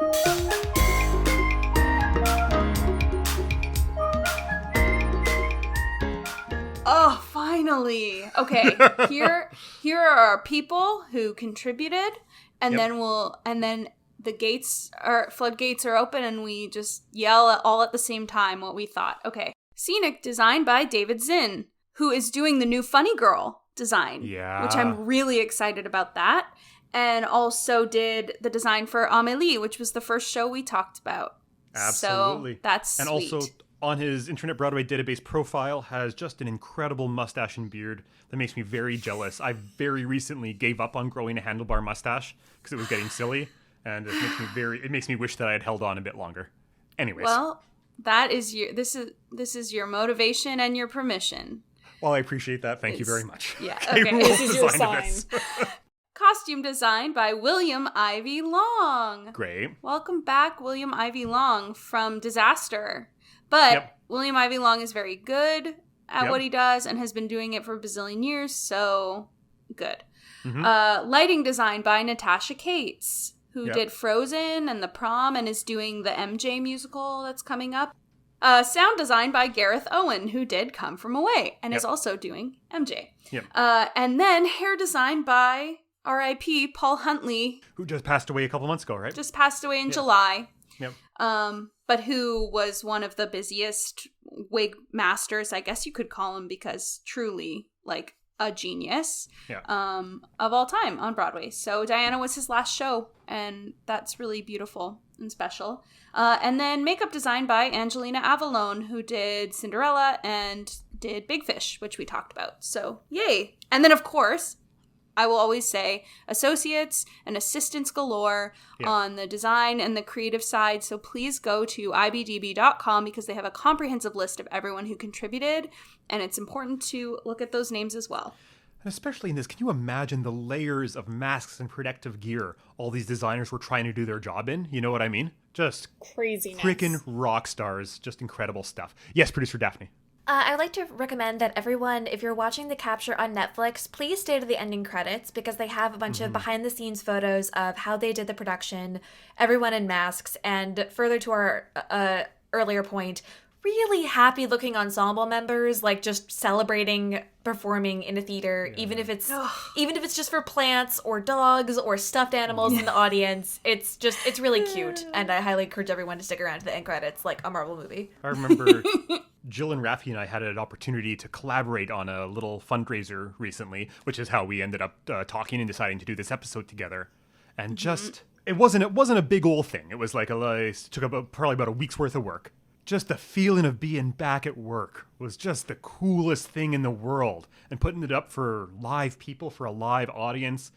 Oh, finally. Okay, here are our people who contributed, and then the floodgates are open, and we just yell all at the same time what we thought. Okay, scenic design by David Zinn, who is doing the new Funny Girl design, which I'm really excited about that, and also did the design for Amélie, which was the first show we talked about. Absolutely. So that's and sweet. Also on his Internet Broadway database profile has just an incredible mustache and beard that makes me very jealous. I very recently gave up on growing a handlebar mustache because it was getting silly, and it makes me wish that I had held on a bit longer. Anyways. Well, that is this is your motivation and your permission. Well, I appreciate that. Thank you very much. Yeah. Okay, Okay. we'll This is your design sign. this. Costume design by William Ivy Long. Great. Welcome back, William Ivy Long from Disaster. But William Ivy Long is very good at what he does and has been doing it for a bazillion years, so good. Lighting design by Natasha Cates, who did Frozen and The Prom and is doing the MJ musical that's coming up. Sound design by Gareth Owen, who did Come From Away and is also doing MJ. And then hair design by R.I.P. Paul Huntley. Who just passed away a couple months ago, right? Just passed away in July. Yep. But who was one of the busiest wig masters, I guess you could call him, because truly, like, a genius Yeah. of all time on Broadway. So Diana was his last show, and that's really beautiful and special. And then makeup design by Angelina Avallone, who did Cinderella and did Big Fish, which we talked about. So yay. And then, of course, I will always say associates and assistants galore on the design and the creative side. So please go to ibdb.com because they have a comprehensive list of everyone who contributed. And it's important to look at those names as well. And especially in this, can you imagine the layers of masks and protective gear all these designers were trying to do their job in? You know what I mean? Just Craziness. freaking rock stars. Just incredible stuff. Yes, producer Daphne. I'd like to recommend that everyone, if you're watching The Capture on Netflix, please stay to the ending credits because they have a bunch of behind-the-scenes photos of how they did the production, everyone in masks, and further to our earlier point, really happy-looking ensemble members, like just celebrating performing in a theater, even if it's just for plants or dogs or stuffed animals in the audience. It's really cute, and I highly encourage everyone to stick around to the end credits, like a Marvel movie. I remember Jill and Raffie and I had an opportunity to collaborate on a little fundraiser recently, which is how we ended up talking and deciding to do this episode together. And just it wasn't a big old thing. It was like it took probably about a week's worth of work. Just the feeling of being back at work was just the coolest thing in the world. And putting it up for live people, for a live audience,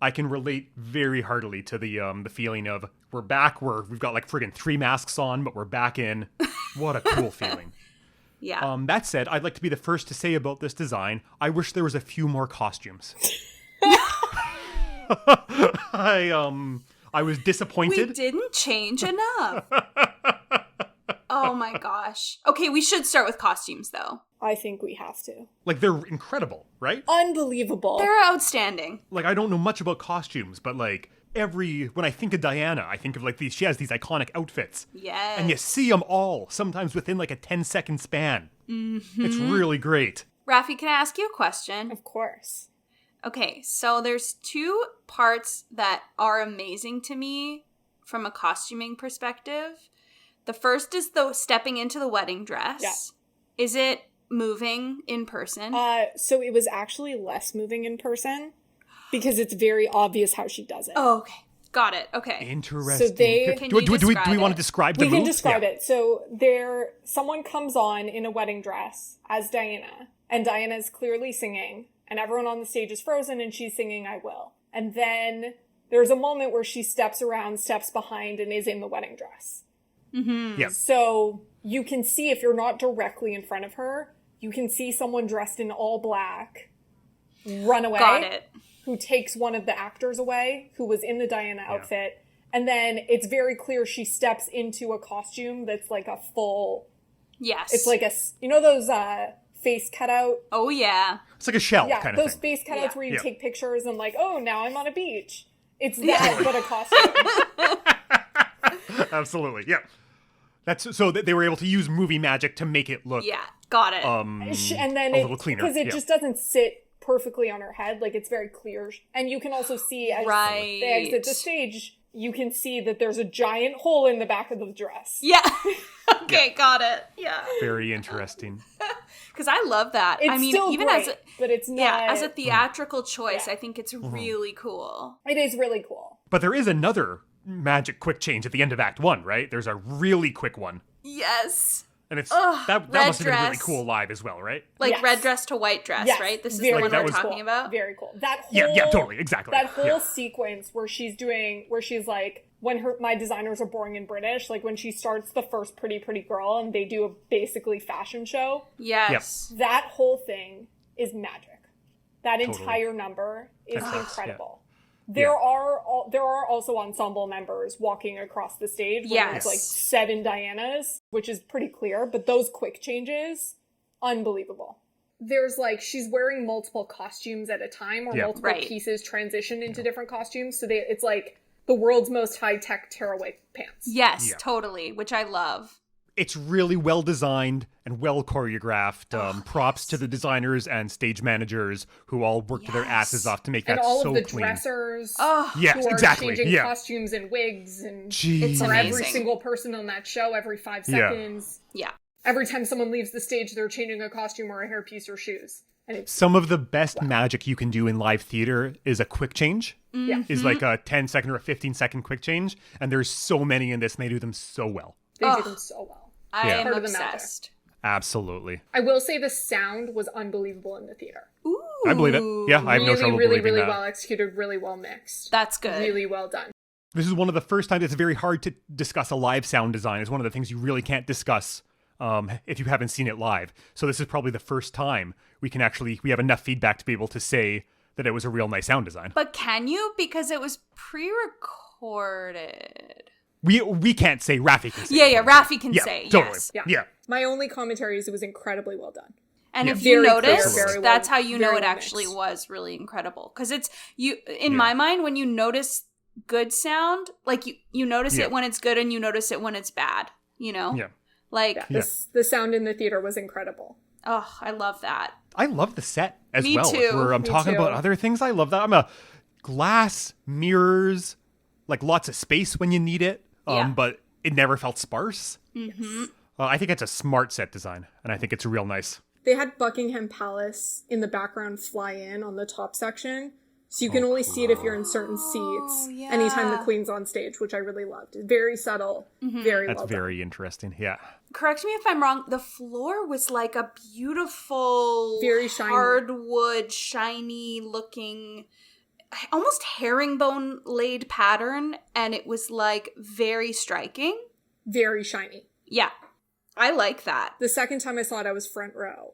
I can relate very heartily to the feeling of we're back, we've got like friggin' 3 masks on, but we're back in. What a cool feeling. Yeah. That said, I'd like to be the first to say about this design, I wish there was a few more costumes. I was disappointed. We didn't change enough. Oh my gosh. Okay, we should start with costumes though. I think we have to. Like, they're incredible, right? Unbelievable. They're outstanding. Like, I don't know much about costumes, but like when I think of Diana, I think of like she has these iconic outfits. Yes. And you see them all, sometimes within like a 10-second span. Mm-hmm. It's really great. Raffie, can I ask you a question? Of course. Okay, so there's 2 parts that are amazing to me from a costuming perspective. The first is the stepping into the wedding dress. Yeah. Is it moving in person? So it was actually less moving in person because it's very obvious how she does it. Oh, okay. Got it. Okay. Interesting. So they- Can do you we want to describe describe the We can moves? describe it. So someone comes on in a wedding dress as Diana, and Diana is clearly singing, and everyone on the stage is frozen, and she's singing "I Will." And then there's a moment where she steps around, steps behind, and is in the wedding dress. Mm-hmm. Yeah. So you can see, if you're not directly in front of her, you can see someone dressed in all black run away. Got it. Who takes one of the actors away, who was in the Diana outfit. And then it's very clear she steps into a costume that's like a full... Yes. It's like those face cutout? Oh, yeah. It's like a shell kind of those thing. face cutouts where you take pictures and like, oh, now I'm on a beach. It's that, Yeah. but a costume. Absolutely, yeah. That's so that they were able to use movie magic to make it look Yeah. Got it. And then a little cleaner. Because it just doesn't sit perfectly on her head. Like, it's very clear. And you can also see as they exit the stage, you can see that there's a giant hole in the back of the dress. Yeah. Okay, got it. Yeah. very interesting. Because I love that. It's I mean, still even great, as but it's not... yeah, as a theatrical choice, Yeah. I think it's really cool. It is really cool. But there is another magic quick change at the end of Act 1, right? There's a really quick one. Yes. And it's Ugh, that red must have been really dress. cool live as well, right? Like Yes. red dress to white dress, Yes, right? This is very the one that we're was talking cool. about. Very cool. That whole... Yeah, totally, exactly. That whole Yeah. sequence where she's like, when my designers are boring and British, like when she starts the first Pretty Pretty Girl and they do a basically fashion show, Yes. that whole thing is magic. That Totally. entire number is That's it, incredible. yeah. There are also ensemble members walking across the stage where Yes. there's like 7 Dianas, which is pretty clear, but those quick changes, unbelievable. There's like, she's wearing multiple costumes at a time, or Yeah. multiple Right. pieces transition into different costumes, so it's like the world's most high-tech tearaway pants. Yes, Yeah. totally, which I love. It's really well designed and well choreographed. Props to the designers and stage managers who all worked their asses off to make And that all so of the clean. dressers Oh, Yes, who are exactly. changing Yeah. costumes and wigs and Jeez. It's for every amazing. single person on that show every 5 Yeah. seconds. yeah. Every time someone leaves the stage, they're changing a costume or a hairpiece or shoes. And it's Some of the best magic you can do in live theater is a quick change. Yeah. Is like a 10-second or a 15-second quick change. And there's so many in this, and they do them so well. they do them so well. I Yeah. am Part of the magic. obsessed. Absolutely. I will say the sound was unbelievable in the theater. Ooh. I believe it. Yeah, I have no trouble really, believing really that. well executed, really well mixed. That's good. Really well done. This is one of the first times it's very hard to discuss a live sound design. It's one of the things you really can't discuss if you haven't seen it live. So this is probably the first time we have enough feedback to be able to say that it was a real nice sound design. But can you? Because it was pre-recorded. We can't say. Raffie can say. Yeah, Raffie can Yeah, say, totally. yes. Yeah. My only commentary is it was incredibly well done. And Yeah. if you Very clear, notice, very well- that's how you know very it well actually mixed. was really incredible. Because it's, in my mind, when you notice good sound, like you notice Yeah. it when it's good and you notice it when it's bad, Yeah. Like, Yeah, the sound in the theater was incredible. oh, I love that. I love the set as Me well. too. If I'm Me talking too. about other things, I love that. I'm a glass, mirrors, like lots of space when you need it. Yeah. But it never felt sparse. Mm-hmm. I think it's a smart set design, and I think it's real nice. They had Buckingham Palace in the background fly in on the top section. So you can only see it if you're in certain seats yeah. anytime the Queen's on stage, which I really loved. Very subtle, very That's well very interesting. Yeah. Correct me if I'm wrong, the floor was like a beautiful, Very shiny. hardwood, shiny looking, almost herringbone laid pattern. And it was like very striking. done. Very shiny. Yeah. I like that. The second time I saw it, I was front row.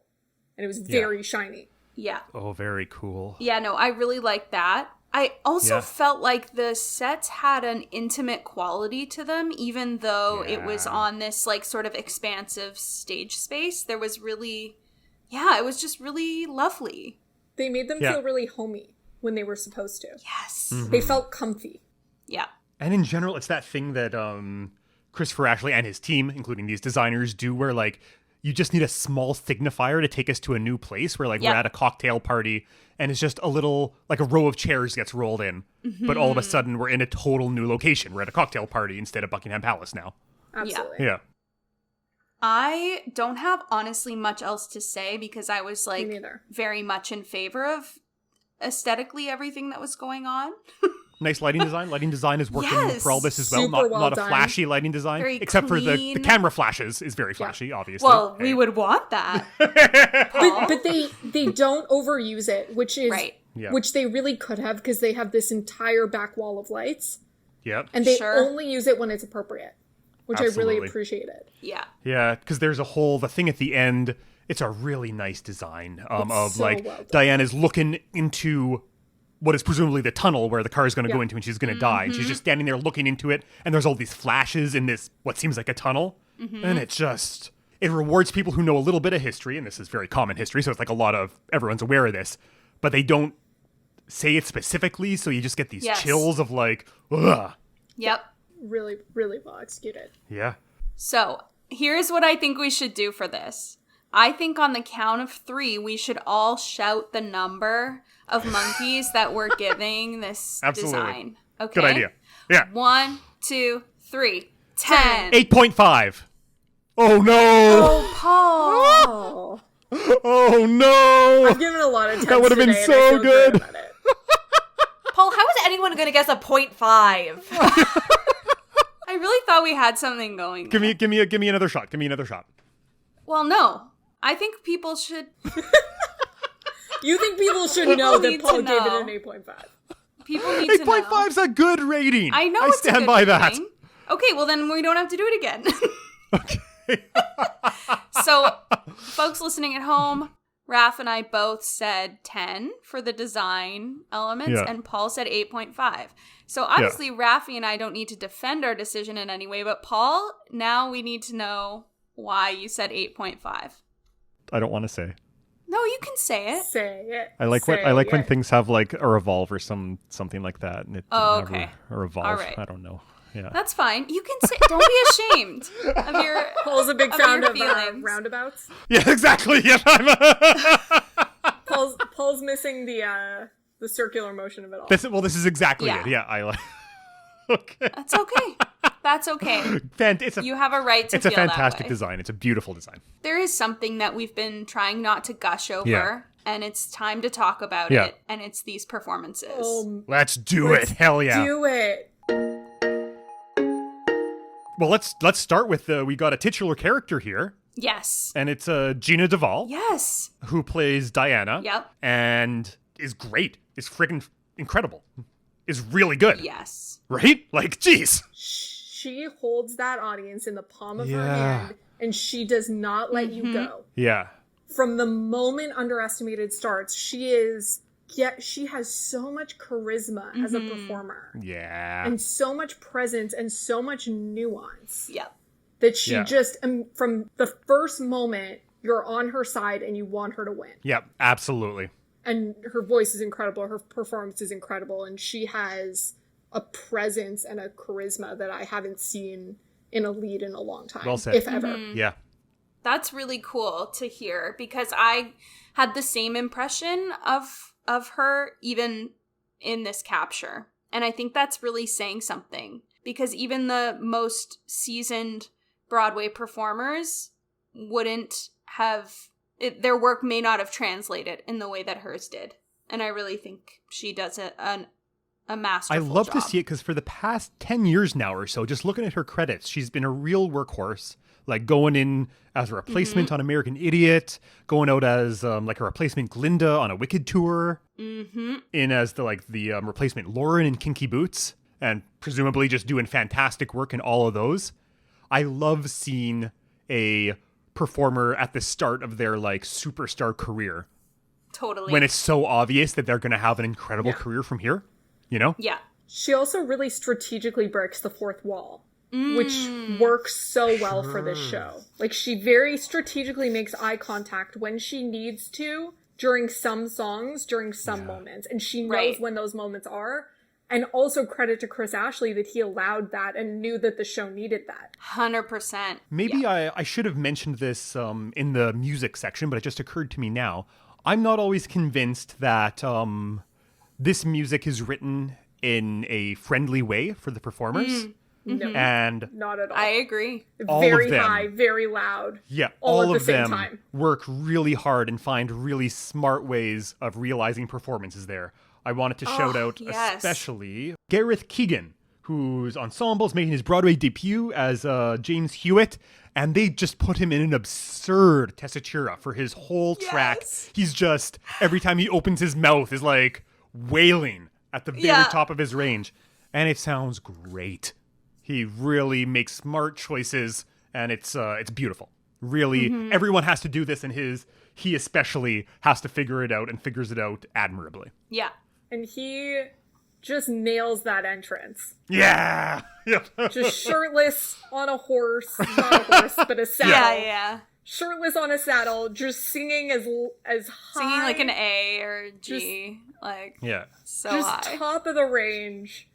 And it was very shiny. Yeah. Oh, very cool. Yeah, no, I really like that. I also Yeah. felt like the sets had an intimate quality to them, even though it was Yeah. on this like sort of expansive stage space. There was really, it was just really lovely. They made them Yeah. feel really homey when they were supposed to. Yes. They felt comfy. Yeah. And in general, it's that thing that Christopher Ashley and his team, including these designers, do where like you just need a small signifier to take us to a new place where like Yep. we're at a cocktail party and it's just a little, like a row of chairs gets rolled in. But all of a sudden we're in a total new location. We're at a cocktail party instead of Buckingham Palace now. Absolutely. Yeah. I don't have honestly much else to say because I was like neither. very much in favor of aesthetically everything that was going on. Nice lighting design. Lighting design is working Yes. for all this as well. Super Not, well not a done. flashy lighting design. Very except for the clean. camera flashes is very flashy, obviously. Well, Hey. we would want that. But they don't overuse it, which is Right. Yeah. which they really could have because they have this entire back wall of lights Yep. and they Sure. only use it when it's appropriate, which I Absolutely. really appreciated. Yeah. Yeah, because there's the thing at the end, it's a really nice design of so like well done. Diana's looking into what is presumably the tunnel where the car is going to go Yeah. into and she's going to die. And she's just standing there looking into it. And there's all these flashes in this, what seems like a tunnel. And it rewards people who know a little bit of history. And this is very common history. So it's like everyone's aware of this. But they don't say it specifically. So you just get these Yes. chills of like, ugh. Yep. Really, really well executed. Yeah. So here's what I think we should do for this. I think on the count of 3, we should all shout the number of monkeys that we're giving this Absolutely. design. Okay. Good idea. Yeah. 1, 2, 3. 10. 8.5. Oh no. Oh, Paul. Oh, Oh no. I've given a lot of 10s That would have been today, and I so feel good. about it. Paul, how is anyone going to guess a 0.5? I really thought we had something going. Give me another shot. Give me another shot. Well, no. I think people should. You think people should know that need Paul to gave it know. an 8.5? People need to know. 8.5's a good rating. I know I it's a stand good by that. rating. Okay, well then we don't have to do it again. Okay. So, folks listening at home, Raph and I both said 10 for the design elements, Yeah. and Paul said 8.5. So, obviously, Raffy and I don't need to defend our decision in any way, but Paul, now we need to know why you said 8.5. I don't want to say. No, you can say it. Say it. I like Say when it. things have like a revolve or something like that, and it Oh, never okay. a revolve. All right. I don't know. Yeah. That's fine. You can say, don't be ashamed of your. Paul's a big of fan your of feelings. roundabouts. Yeah. Exactly. Yeah. Paul's missing the circular motion of it all. This is exactly Yeah. it. Yeah. I like. Okay. That's okay. That's okay. You have a right to It's a feel that fantastic way. design. It's a beautiful design. There is something that we've been trying not to gush over. Yeah. and it's time to talk about Yeah. it, and it's these performances. Let's do it. Hell yeah. Do it. Well, let's start with we got a titular character here, Yes. and it's Gina Duvall, Yes. who plays Diana. Yep. And is great. Is friggin' incredible. Is really good. Yes. Right? Like, jeez. She holds that audience in the palm of her Yeah. hand, and she does not let you go. Yeah. From the moment Underestimated starts, she has so much charisma as a performer. Yeah. And so much presence and so much nuance Yep. that she Yeah. just, from the first moment, you're on her side and you want her to win. Yep, absolutely. And her voice is incredible, her performance is incredible, and she has a presence and a charisma that I haven't seen in a lead in a long time, Well said. if ever. Yeah. That's really cool to hear, because I had the same impression of her even in this capture. And I think that's really saying something, because even the most seasoned Broadway performers wouldn't have their work may not have translated in the way that hers did. And I really think she does a masterful I love job. to see it because for the past 10 years now or so, just looking at her credits, she's been a real workhorse. Like going in as a replacement on American Idiot, going out as like a replacement Glinda on a Wicked tour, in as the replacement Lauren in Kinky Boots, and presumably just doing fantastic work in all of those. I love seeing a performer at the start of their like superstar career Totally. when it's so obvious that they're going to have an incredible career from here, you know? Yeah. She also really strategically breaks the fourth wall, which works so well for this show. Like, she very strategically makes eye contact when she needs to during some songs, during some moments. And she knows Right. when those moments are. And also credit to Chris Ashley that he allowed that and knew that the show needed that. 100%. Maybe I should have mentioned this in the music section, but it just occurred to me now. I'm not always convinced that this music is written in a friendly way for the performers. No, And not at all. I agree. all Very of them. high, very loud. yeah, all all at of the same them time. work really hard and find really smart ways of realizing performances there. I wanted to shout out yes. especially Gareth Keegan, whose ensemble is making his Broadway debut as James Hewitt, and they just put him in an absurd tessitura for his whole track. Yes. He's just, every time he opens his mouth, is like wailing at the very Yeah. top of his range. And it sounds great. He really makes smart choices, and it's beautiful. Really, everyone has to do this, and he especially has to figure it out and figures it out admirably. Yeah. And he just nails that entrance. Yeah. Just shirtless on a horse. Not a horse, but a saddle. Yeah. Shirtless on a saddle, just singing as high. Singing like an A or G. like, Yeah. so just high. top of the range,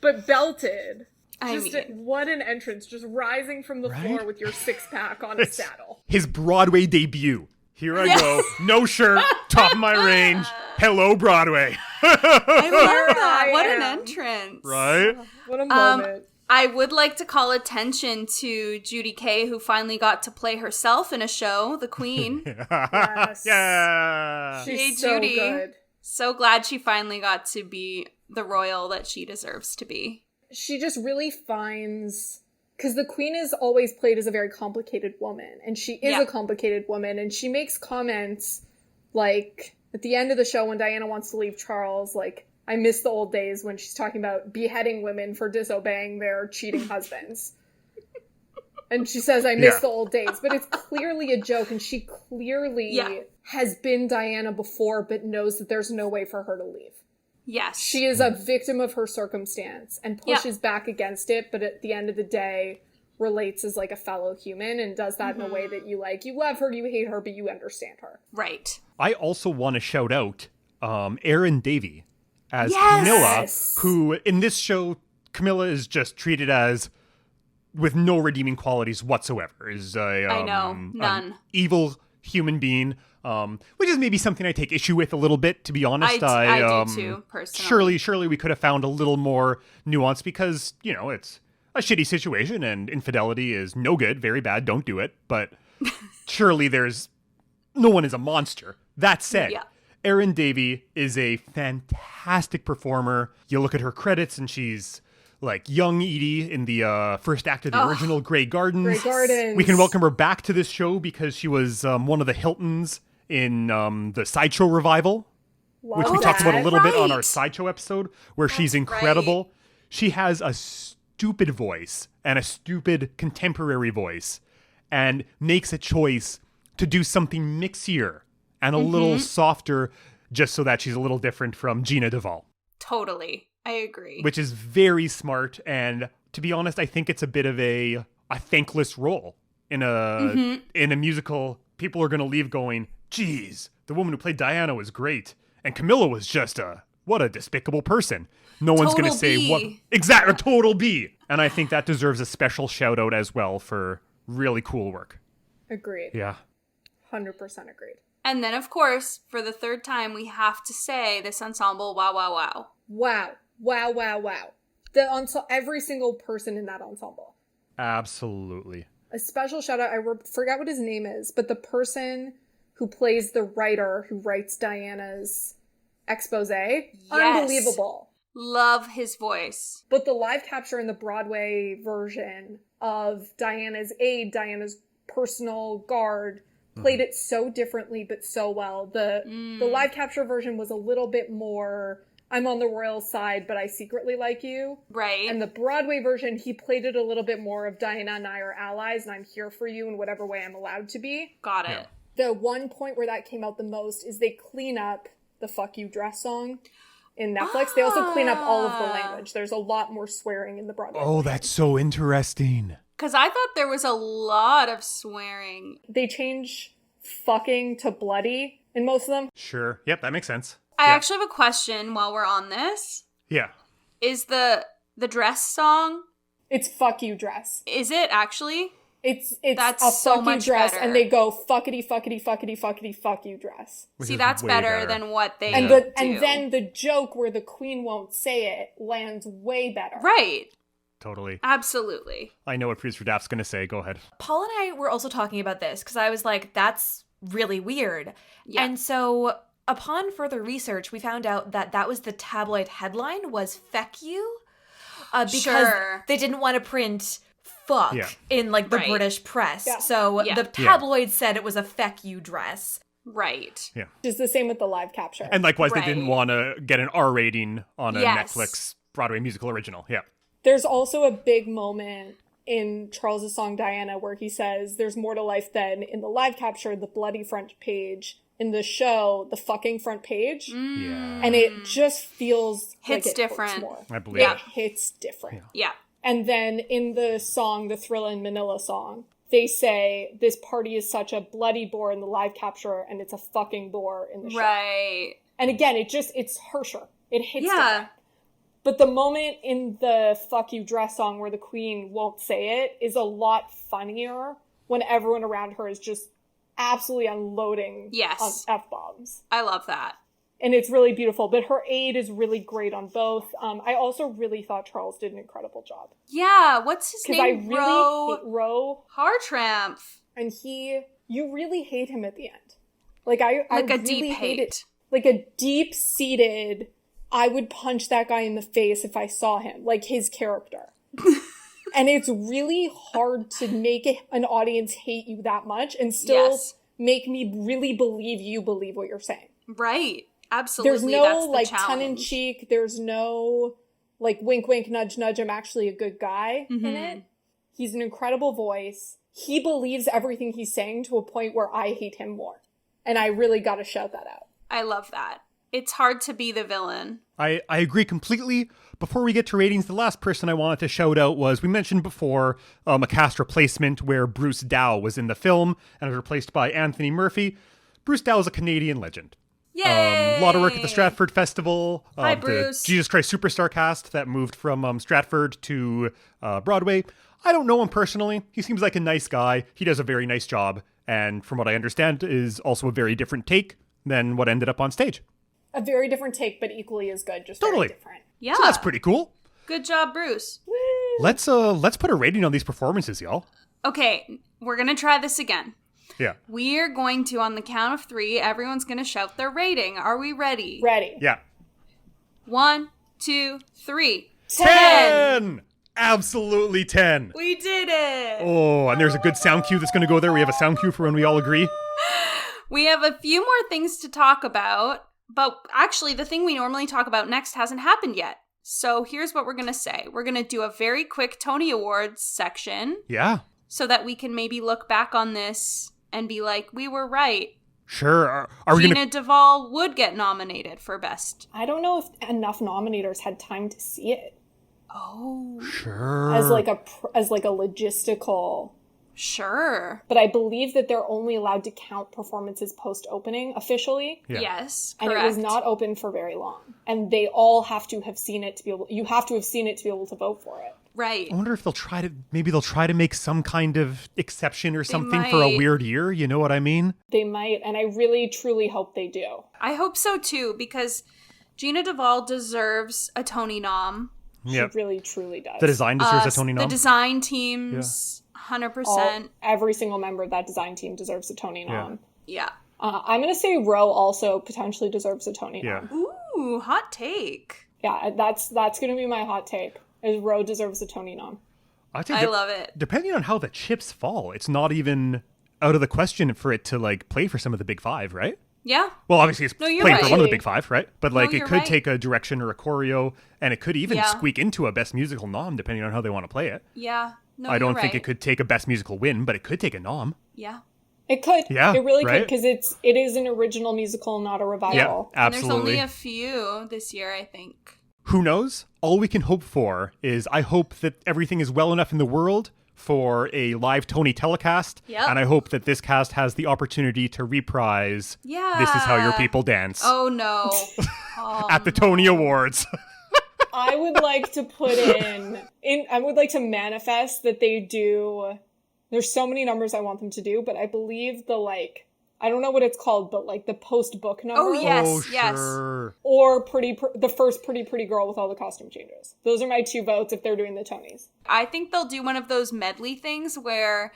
but belted. I Just mean, what an entrance. Just rising from the floor with your six-pack on a saddle. His Broadway debut. Here I go. No shirt, top of my range. Hello, Broadway. I love that. I What an am. entrance. Right? What a moment. I would like to call attention to Judy Kay, who finally got to play herself in a show, The Queen. Yes. Yeah. She's Hey, so Judy. good. So glad she finally got to be the royal that she deserves to be. She just really finds, because the queen is always played as a very complicated woman, and she is Yeah. a complicated woman, and she makes comments like at the end of the show when Diana wants to leave Charles, like, I miss the old days, when she's talking about beheading women for disobeying their cheating husbands. And she says, I miss Yeah. the old days. But it's clearly a joke, and she clearly Yeah. has been Diana before, but knows that there's no way for her to leave. Yes. She is a victim of her circumstance and pushes back against it, but at the end of the day relates as like a fellow human and does that in a way that you like. You love her, you hate her, but you understand her. Right. I also want to shout out Erin Davey as Yes! Camilla, who in this show, Camilla is just treated as with no redeeming qualities whatsoever. Is a I know. None. an evil human being, which is maybe something I take issue with a little bit, to be honest. I do too, personally. Surely we could have found a little more nuance because, you know, it's a shitty situation and infidelity is no good, very bad, don't do it. But surely no one is a monster. That said, Yeah. Erin Davey is a fantastic performer. You look at her credits and she's like young Edie in the first act of the original Grey Gardens. Grey Gardens. We can welcome her back to this show because she was one of the Hiltons in the Sideshow revival, which we talked about a little bit on our Sideshow episode, where she's incredible. right. She has a stupid voice and a stupid contemporary voice and makes a choice to do something mixier and a little softer just so that she's a little different from Gina Duvall. Totally. I agree. Which is very smart. And to be honest, I think it's a bit of a thankless role in a musical. People are going to leave going, geez, the woman who played Diana was great. And Camilla was just what a despicable person. No one's going to say B. what. Exactly, a total B. And I think that deserves a special shout out as well for really cool work. Agreed. Yeah. 100% agreed. And then, of course, for the third time, we have to say this ensemble, wow, wow, wow. Wow. Wow, wow, wow. Every single person in that ensemble. Absolutely. A special shout out, I forgot what his name is, but the person who plays the writer who writes Diana's expose, unbelievable. Love his voice. But the live capture in the Broadway version of Diana's aide, Diana's personal guard, played it so differently but so well. The live capture version was a little bit more, I'm on the royal side, but I secretly like you. Right. And the Broadway version, he played it a little bit more of Diana and I are allies, and I'm here for you in whatever way I'm allowed to be. Got it. Yeah. The one point where that came out the most is they clean up the Fuck You Dress song in Netflix. They also clean up all of the language. There's a lot more swearing in the Broadway Oh, version. that's so interesting. Because I thought there was a lot of swearing. They change fucking to bloody in most of them. Sure. Yep, that makes sense. I actually have a question while we're on this. Yeah. Is the dress song, It's Fuck You Dress. is it actually? It's That's a so fuck much you dress, better. and they go fuckity fuckity fuckity fuckity fuck you dress. Which See, is that's way better than what they And do. then the joke where the queen won't say it lands way better. Right. Totally. Absolutely. I know what producer Daft's going to say. Go ahead. Paul and I were also talking about this because I was like, that's really weird. Yeah. And so upon further research, we found out that that was the tabloid headline was feck you. Because Sure. they didn't want to print fuck Yeah. in like the Right. British press. Yeah. So Yeah. the tabloid said it was a feck you dress. Right. Yeah. Just the same with the live capture. And likewise, Right. they didn't want to get an R rating on a Yes. Netflix Broadway musical original. Yeah. There's also a big moment in Charles's song Diana where he says there's more to life than in the live capture, the bloody front page, in the show, the fucking front page. Yeah. And it just feels Hits like it different. hurts more. I believe Yeah. it. It hits different. Yeah. And then in the song, the Thrilla in Manila song, they say this party is such a bloody bore in the live capture and it's a fucking bore in the show. Right. And again, it's harsher. It hits Yeah. different. But the moment in the Fuck You Dress song where the queen won't say it is a lot funnier when everyone around her is just absolutely unloading Yes. on F-bombs. I love that. And it's really beautiful. But her aid is really great on both. I also really thought Charles did an incredible job. Yeah. What's his Because I name? really hate Ro. Hartramp. And you really hate him at the end. Like, I Like a really deep hate it. hate. Like a deep-seated, I would punch that guy in the face if I saw him. Like, his character. And it's really hard to make an audience hate you that much and still Yes. make me really believe you believe what you're saying. Right. Absolutely. There's no, That's the like, challenge. tongue-in-cheek. There's no, like, wink, wink, nudge, nudge, I'm actually a good guy in it. He's an incredible voice. He believes everything he's saying to a point where I hate him more. And I really gotta shout that out. I love that. It's hard to be the villain. I agree completely. Before we get to ratings, the last person I wanted to shout out was, we mentioned before, a cast replacement where Bruce Dow was in the film and was replaced by Anthony Murphy. Bruce Dow is a Canadian legend. Yay! A lot of work at the Stratford Festival. Hi, The Bruce. Jesus Christ Superstar cast that moved from Stratford to Broadway. I don't know him personally. He seems like a nice guy. He does a very nice job. And from what I understand, is also a very different take than what ended up on stage. A very different take, but equally as good, just Totally. very different. Yeah. So that's pretty cool. Good job, Bruce. Let's put a rating on these performances, y'all. Okay, we're going to try this again. Yeah. We're going to, on the count of 3, everyone's going to shout their rating. Are we ready? Ready. Yeah. 1, 2, 3. 10! Absolutely 10. We did it! Oh, and there's a good sound cue that's going to go there. We have a sound cue for when we all agree. We have a few more things to talk about, but actually the thing we normally talk about next hasn't happened yet. So here's what we're going to say. We're going to do a very quick Tony Awards section. Yeah. So that we can maybe look back on this and be like, we were right. Sure. Are we Gina going to... Duvall would get nominated for Best. I don't know if enough nominators had time to see it Oh. Sure. as like a logistical. Sure. But I believe that they're only allowed to count performances post-opening officially. Yeah. Yes, And correct. it was not open for very long. And they all have to have seen it to be able... You have to have seen it to be able to vote for it. Right. I wonder if they'll try to make some kind of exception or something for a might. weird year. You know what I mean? They might, and I really, truly hope they do. I hope so too, because Gina Duvall deserves a Tony nom. Yep. She really, truly does. The design deserves a Tony The nom. design teams, 100%. Every single member of that design team deserves a Tony nom. Yeah. I'm going to say Roe also potentially deserves a Tony nom. Ooh, hot take. Yeah, that's going to be my hot take, is Roe deserves a Tony nom. I love it. Depending on how the chips fall, it's not even out of the question for it to like play for some of the big 5, right? Yeah. Well, obviously it's No, you're playing for right. one of the big 5, right? But like it you're could right. take a direction or a choreo, and it could even Yeah. squeak into a best musical nom depending on how they want to play it. Yeah. No, I don't you're think right. it could take a best musical win, but it could take a nom. Yeah. It could. Yeah, It really right? could, because it is an original musical, not a revival. Yeah, And there's absolutely. only a few this year, I think. Who knows? All we can hope for is I hope that everything is well enough in the world for a live Tony telecast. Yep. And I hope that this cast has the opportunity to reprise Yeah. This Is How Your People Dance Oh, no. at the Tony Awards. I would like to put I would like to manifest that they do. There's so many numbers I want them to do, but I believe I don't know what it's called, but like the post-book number. Oh, yes. Oh, yes. sure. Or the first Pretty Girl with all the costume changes. Those are my 2 votes if they're doing the Tonys. I think they'll do one of those medley things where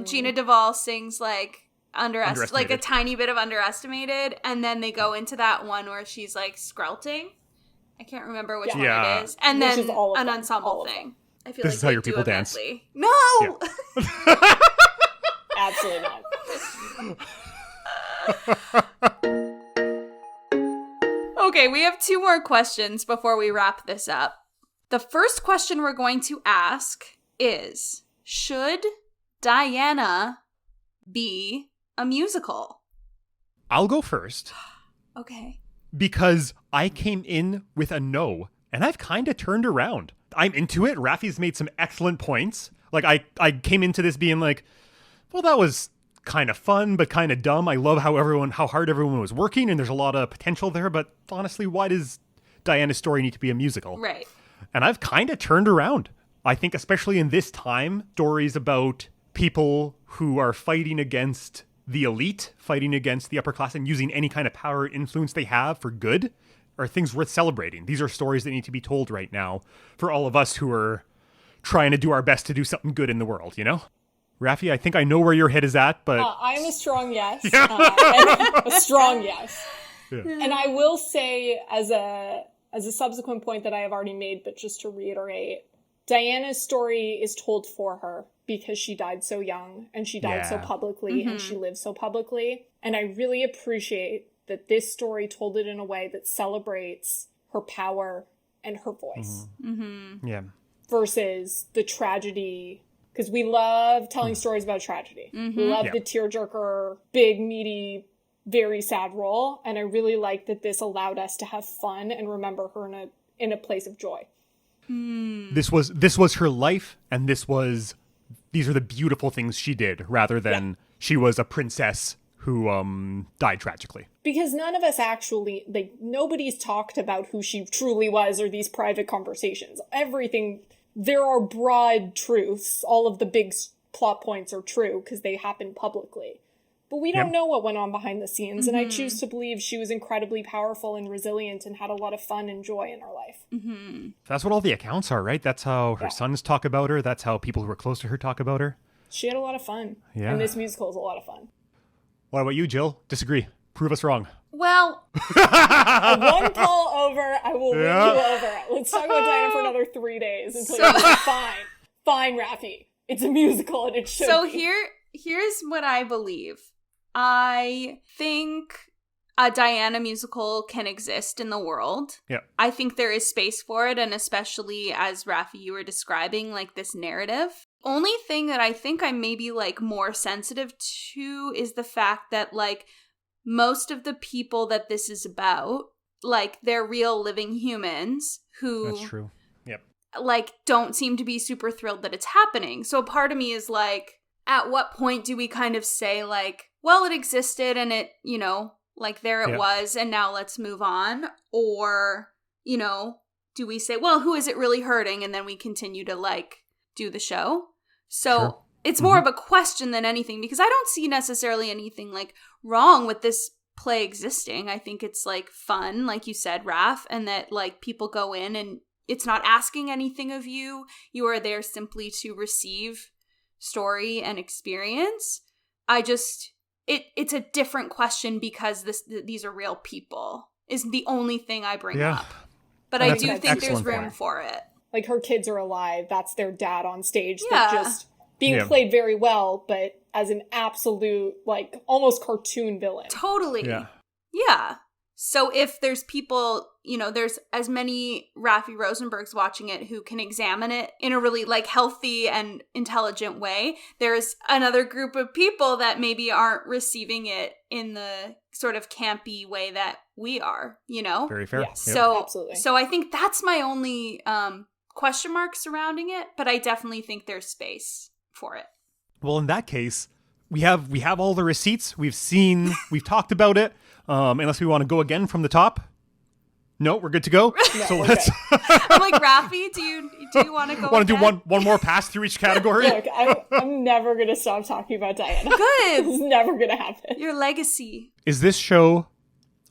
Gina Duvall sings like like a tiny bit of Underestimated, and then they go into that one where she's like skrelting. I can't remember which one Yeah. it is. And Which then is all of an them. ensemble All of thing. I feel This like is how they your do people a dance. medley. No! Yeah. Absolutely not. Okay, we have 2 more questions before we wrap this up. The first question we're going to ask is, should Diana be a musical? I'll go first Okay. because I came in with a no, and I've kind of turned around. I'm into it. Raffie's made some excellent points. Like, I came into this being like, well, that was kind of fun, but kind of dumb. I love how hard everyone was working, and there's a lot of potential there, but honestly, why does Diana's story need to be a musical? Right. And I've kind of turned around. I think especially in this time, stories about people who are fighting against the elite, fighting against the upper class, and using any kind of power or influence they have for good are things worth celebrating. These are stories that need to be told right now for all of us who are trying to do our best to do something good in the world, you know? Raffie, I think I know where your head is at, but... I'm a strong yes. A strong yes. Yeah. And I will say, as a subsequent point that I have already made, but just to reiterate, Diana's story is told for her because she died so young and she died so Yeah. publicly and she lived so publicly. And I really appreciate that this story told it in a way that celebrates her power and her voice Yeah. versus the tragedy. Because we love telling stories about tragedy. We love the tearjerker, big, meaty, very sad role. And I really like that this allowed us to have fun and remember her in a place of joy. This was her life, and these are the beautiful things she did, rather than she was a princess who died tragically. Because none of us actually, nobody's talked about who she truly was or these private conversations. Everything, there are broad truths. All of the big plot points are true because they happen publicly. But we don't know what went on behind the scenes, and I choose to believe she was incredibly powerful and resilient and had a lot of fun and joy in her life. That's what all the accounts are, right? That's how her sons talk about her. That's how people who are close to her talk about her. She had a lot of fun. Yeah. And this musical is a lot of fun. What about you, Jill? Disagree. Prove us wrong. Well, One call over, I will win you over. Let's talk about Diana for another 3 days until you're like, fine, Raffie. It's a musical and it should be. Here's what I believe. I think a Diana musical can exist in the world. Yeah. I think there is space for it, and especially as Raffie, you were describing, like, this narrative. Only thing that I think I'm maybe, like, more sensitive to is the fact that, like, most of the people that this is about, like, they're real living humans who... That's true. Yep. Like, don't seem to be super thrilled that it's happening. So part of me is like, at what point do we kind of say, like, well, it existed and it, you know, like, there it was, and now let's move on? Or, you know, do we say, well, who is it really hurting? And then we continue to, like, do the show. So it's more of a question than anything, because I don't see necessarily anything, like, wrong with this play existing. I think it's, like, fun, like you said, Raph, and that, like, people go in and it's not asking anything of you. You are there simply to receive story and experience. It's a different question because these are real people is the only thing I bring up. But I do think there's room for it. Like, her kids are alive. That's their dad on stage. Yeah. That's just being played very well, but as an absolute, like, almost cartoon villain. Totally. Yeah. So if there's people, you know, there's as many Raffie Rosenbergs watching it who can examine it in a really, like, healthy and intelligent way, there's another group of people that maybe aren't receiving it in the sort of campy way that we are, you know? Very fair. Yes. Absolutely. So I think that's my only question mark surrounding it, but I definitely think there's space for it. Well, in that case, we have all the receipts. We've talked about it. Unless we want to go again from the top. No, we're good to go. No, so let's. I'm like, Raffie, do you want to go? Want to do one more pass through each category? Look, I'm never gonna stop talking about Diana. Good. It's never gonna happen. Your legacy. Is this show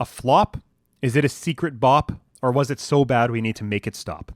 a flop? Is it a secret bop? Or was it so bad we need to make it stop?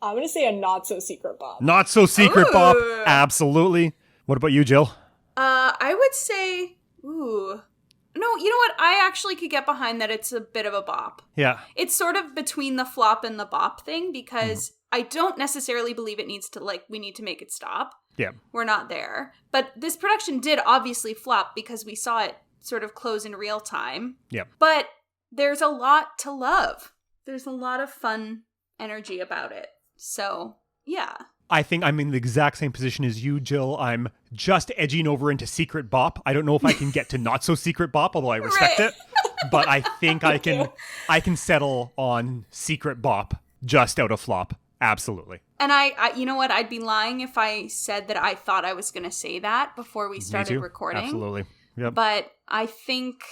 I'm gonna say a not so secret bop. Not so secret bop. Absolutely. What about you, Jill? I would say, No, you know what? I actually could get behind that it's a bit of a bop. Yeah. It's sort of between the flop and the bop thing, because I don't necessarily believe it needs to, like, we need to make it stop. Yeah. We're not there. But this production did obviously flop because we saw it sort of close in real time. Yeah. But there's a lot to love. There's a lot of fun energy about it. So, yeah. I think I'm in the exact same position as you, Jill. I'm just edging over into secret bop. I don't know if I can get to not so secret bop, although I respect it. But I think I can settle on secret bop just out of flop. Absolutely. And I you know what? I'd be lying if I said that I thought I was going to say that before we started recording. Absolutely. Yep. But I think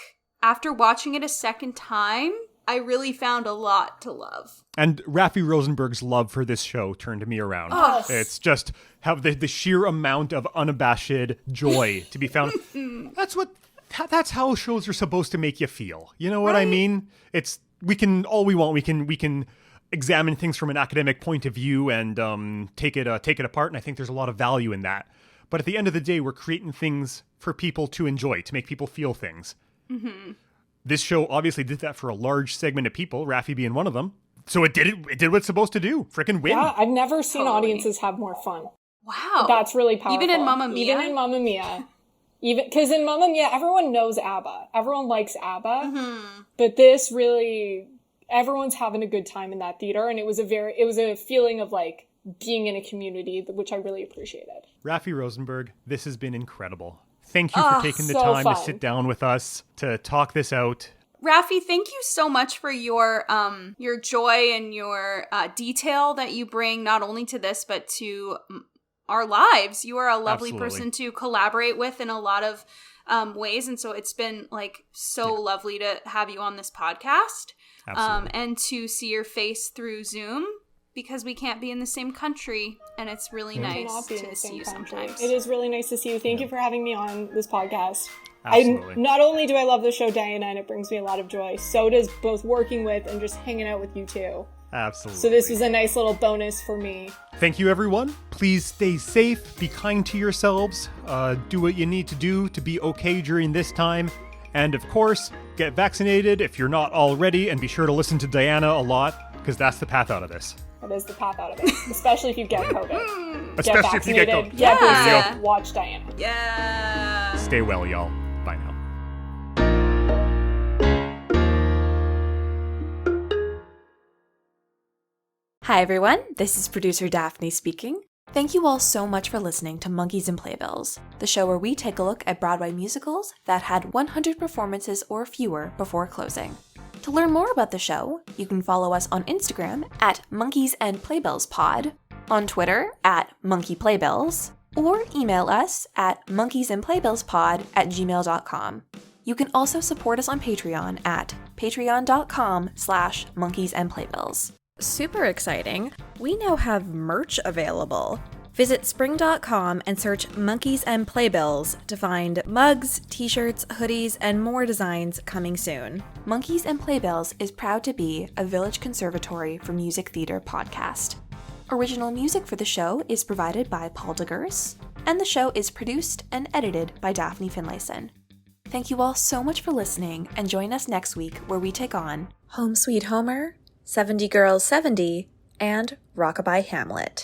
after watching it a second time, I really found a lot to love. And Raffie Rosenberg's love for this show turned me around. Oh. It's just have the sheer amount of unabashed joy to be found. That's how shows are supposed to make you feel. You know what I mean? We can examine things from an academic point of view and take it apart. And I think there's a lot of value in that. But at the end of the day, we're creating things for people to enjoy, to make people feel things. Mm-hmm. This show obviously did that for a large segment of people, Raffie being one of them. So it did what it's supposed to do. Frickin' win. Yeah, I've never seen audiences have more fun. Wow. That's really powerful. Even in Mamma Mia? Even in Mamma Mia. Because in Mamma Mia, everyone knows ABBA. Everyone likes ABBA. Mm-hmm. But this really, everyone's having a good time in that theater. And it was a feeling of, like, being in a community, which I really appreciated. Raffie Rosenberg, this has been incredible. Thank you for taking the time to sit down with us to talk this out. Raffie, thank you so much for your joy and your detail that you bring not only to this but to our lives. You are a lovely person to collaborate with in a lot of ways, and so it's been like lovely to have you on this podcast. And to see your face through Zoom, because we can't be in the same country, and it's really nice to see you sometimes. It is really nice to see you. Thank you for having me on this podcast. Absolutely. Not only do I love the show Diana, and it brings me a lot of joy, so does both working with and just hanging out with you too. Absolutely. So this was a nice little bonus for me. Thank you, everyone. Please stay safe, be kind to yourselves, do what you need to do to be okay during this time. And of course, get vaccinated if you're not already, and be sure to listen to Diana a lot, because that's the path out of this. That is the path out of it. Especially if you get COVID. Especially if you get COVID. Get Yeah. boosted, watch Diana. Yeah. Stay well, y'all. Bye now. Hi everyone, this is producer Daphne speaking. Thank you all so much for listening to Monkeys and Playbills, the show where we take a look at Broadway musicals that had 100 performances or fewer before closing. To learn more about the show, you can follow us on Instagram at Monkeys and Playbills Pod, on Twitter at Monkey Playbills, or email us at monkeysandplaybillspod@gmail.com. You can also support us on Patreon at patreon.com/monkeysandplaybills. Super exciting! We now have merch available. Visit spring.com and search Monkeys and Playbills to find mugs, t-shirts, hoodies, and more designs coming soon. Monkeys and Playbills is proud to be a Village Conservatory for Music Theater podcast. Original music for the show is provided by Paul DeGurse, and the show is produced and edited by Daphne Finlayson. Thank you all so much for listening, and join us next week where we take on Home Sweet Homer, 70 Girls 70, and Rockabye Hamlet.